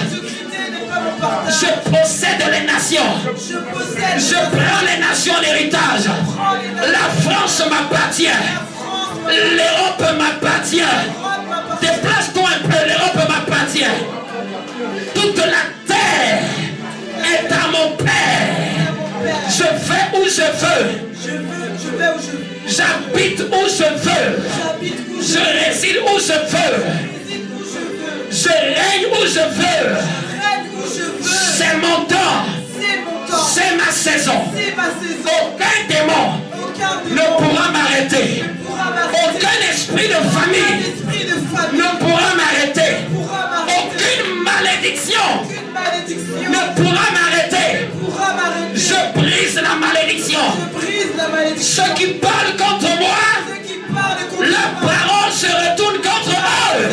Je possède les nations. Je prends les nations en héritage. La France m'appartient. L'Europe m'appartient. Déplace-toi un peu, l'Europe m'appartient. Toute la terre est à mon Père. Je vais où je veux. J'habite où je veux. Je réside où je veux. Je règne où je veux. C'est mon temps. C'est ma saison. Aucun démon ne pourra m'arrêter. Aucun esprit de famille ne pourra m'arrêter. Aucune malédiction ne pourra m'arrêter. Je brise la malédiction. Ceux qui parlent contre moi, la parole se retourne contre eux.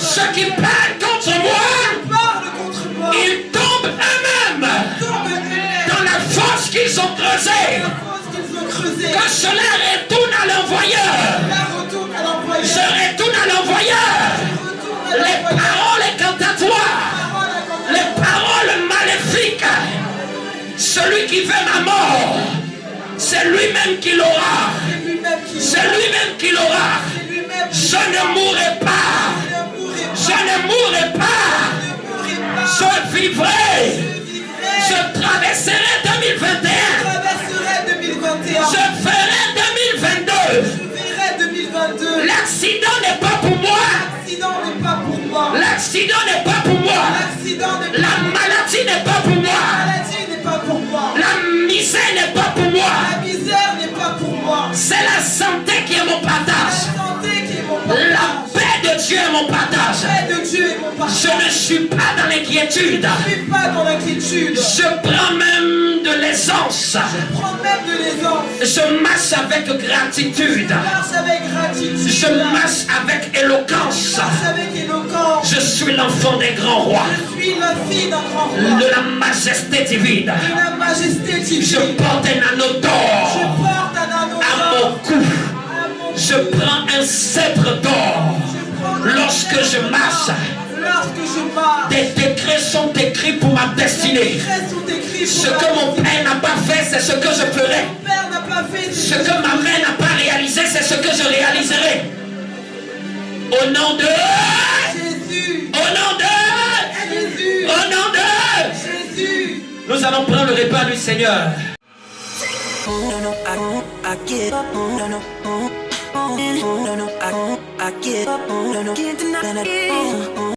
Ceux qui parlent contre moi, ils tombent eux-mêmes dans la fosse qu'ils ont creusée. Que cela retourne à l'envoyeur. Je retourne à l'envoyeur. Les paroles incantatoires, les paroles maléfiques. Celui qui veut ma mort, c'est lui-même qui l'aura. C'est lui-même qui l'aura. Je ne mourrai pas. Je ne mourrai pas. Je vivrai. Je traverserai 2021. Je ferai 2022. L'accident n'est pas pour moi. L'accident n'est pas pour moi. La maladie n'est pas pour moi. La misère n'est pas pour moi. C'est la santé qui est mon partage. La paix de Dieu est mon partage. Je ne suis pas dans l'inquiétude. Je prends même de l'aisance. Je marche avec gratitude. Je marche avec éloquence. Je suis l'enfant des grands rois. De la majesté divine. Je porte un anneau d'or à mon cou. Je prends un sceptre d'or. Lorsque je marche, des décrets sont écrits pour ma destinée. Ce que mon Père n'a pas fait, c'est ce que je ferai. Ce que ma mère n'a pas réalisé, c'est ce que je réaliserai. Au nom de Jésus. Au nom de Jésus. Au nom de Jésus. Nous allons prendre le repas du Seigneur. No, no, I get up. No, no, can't deny that.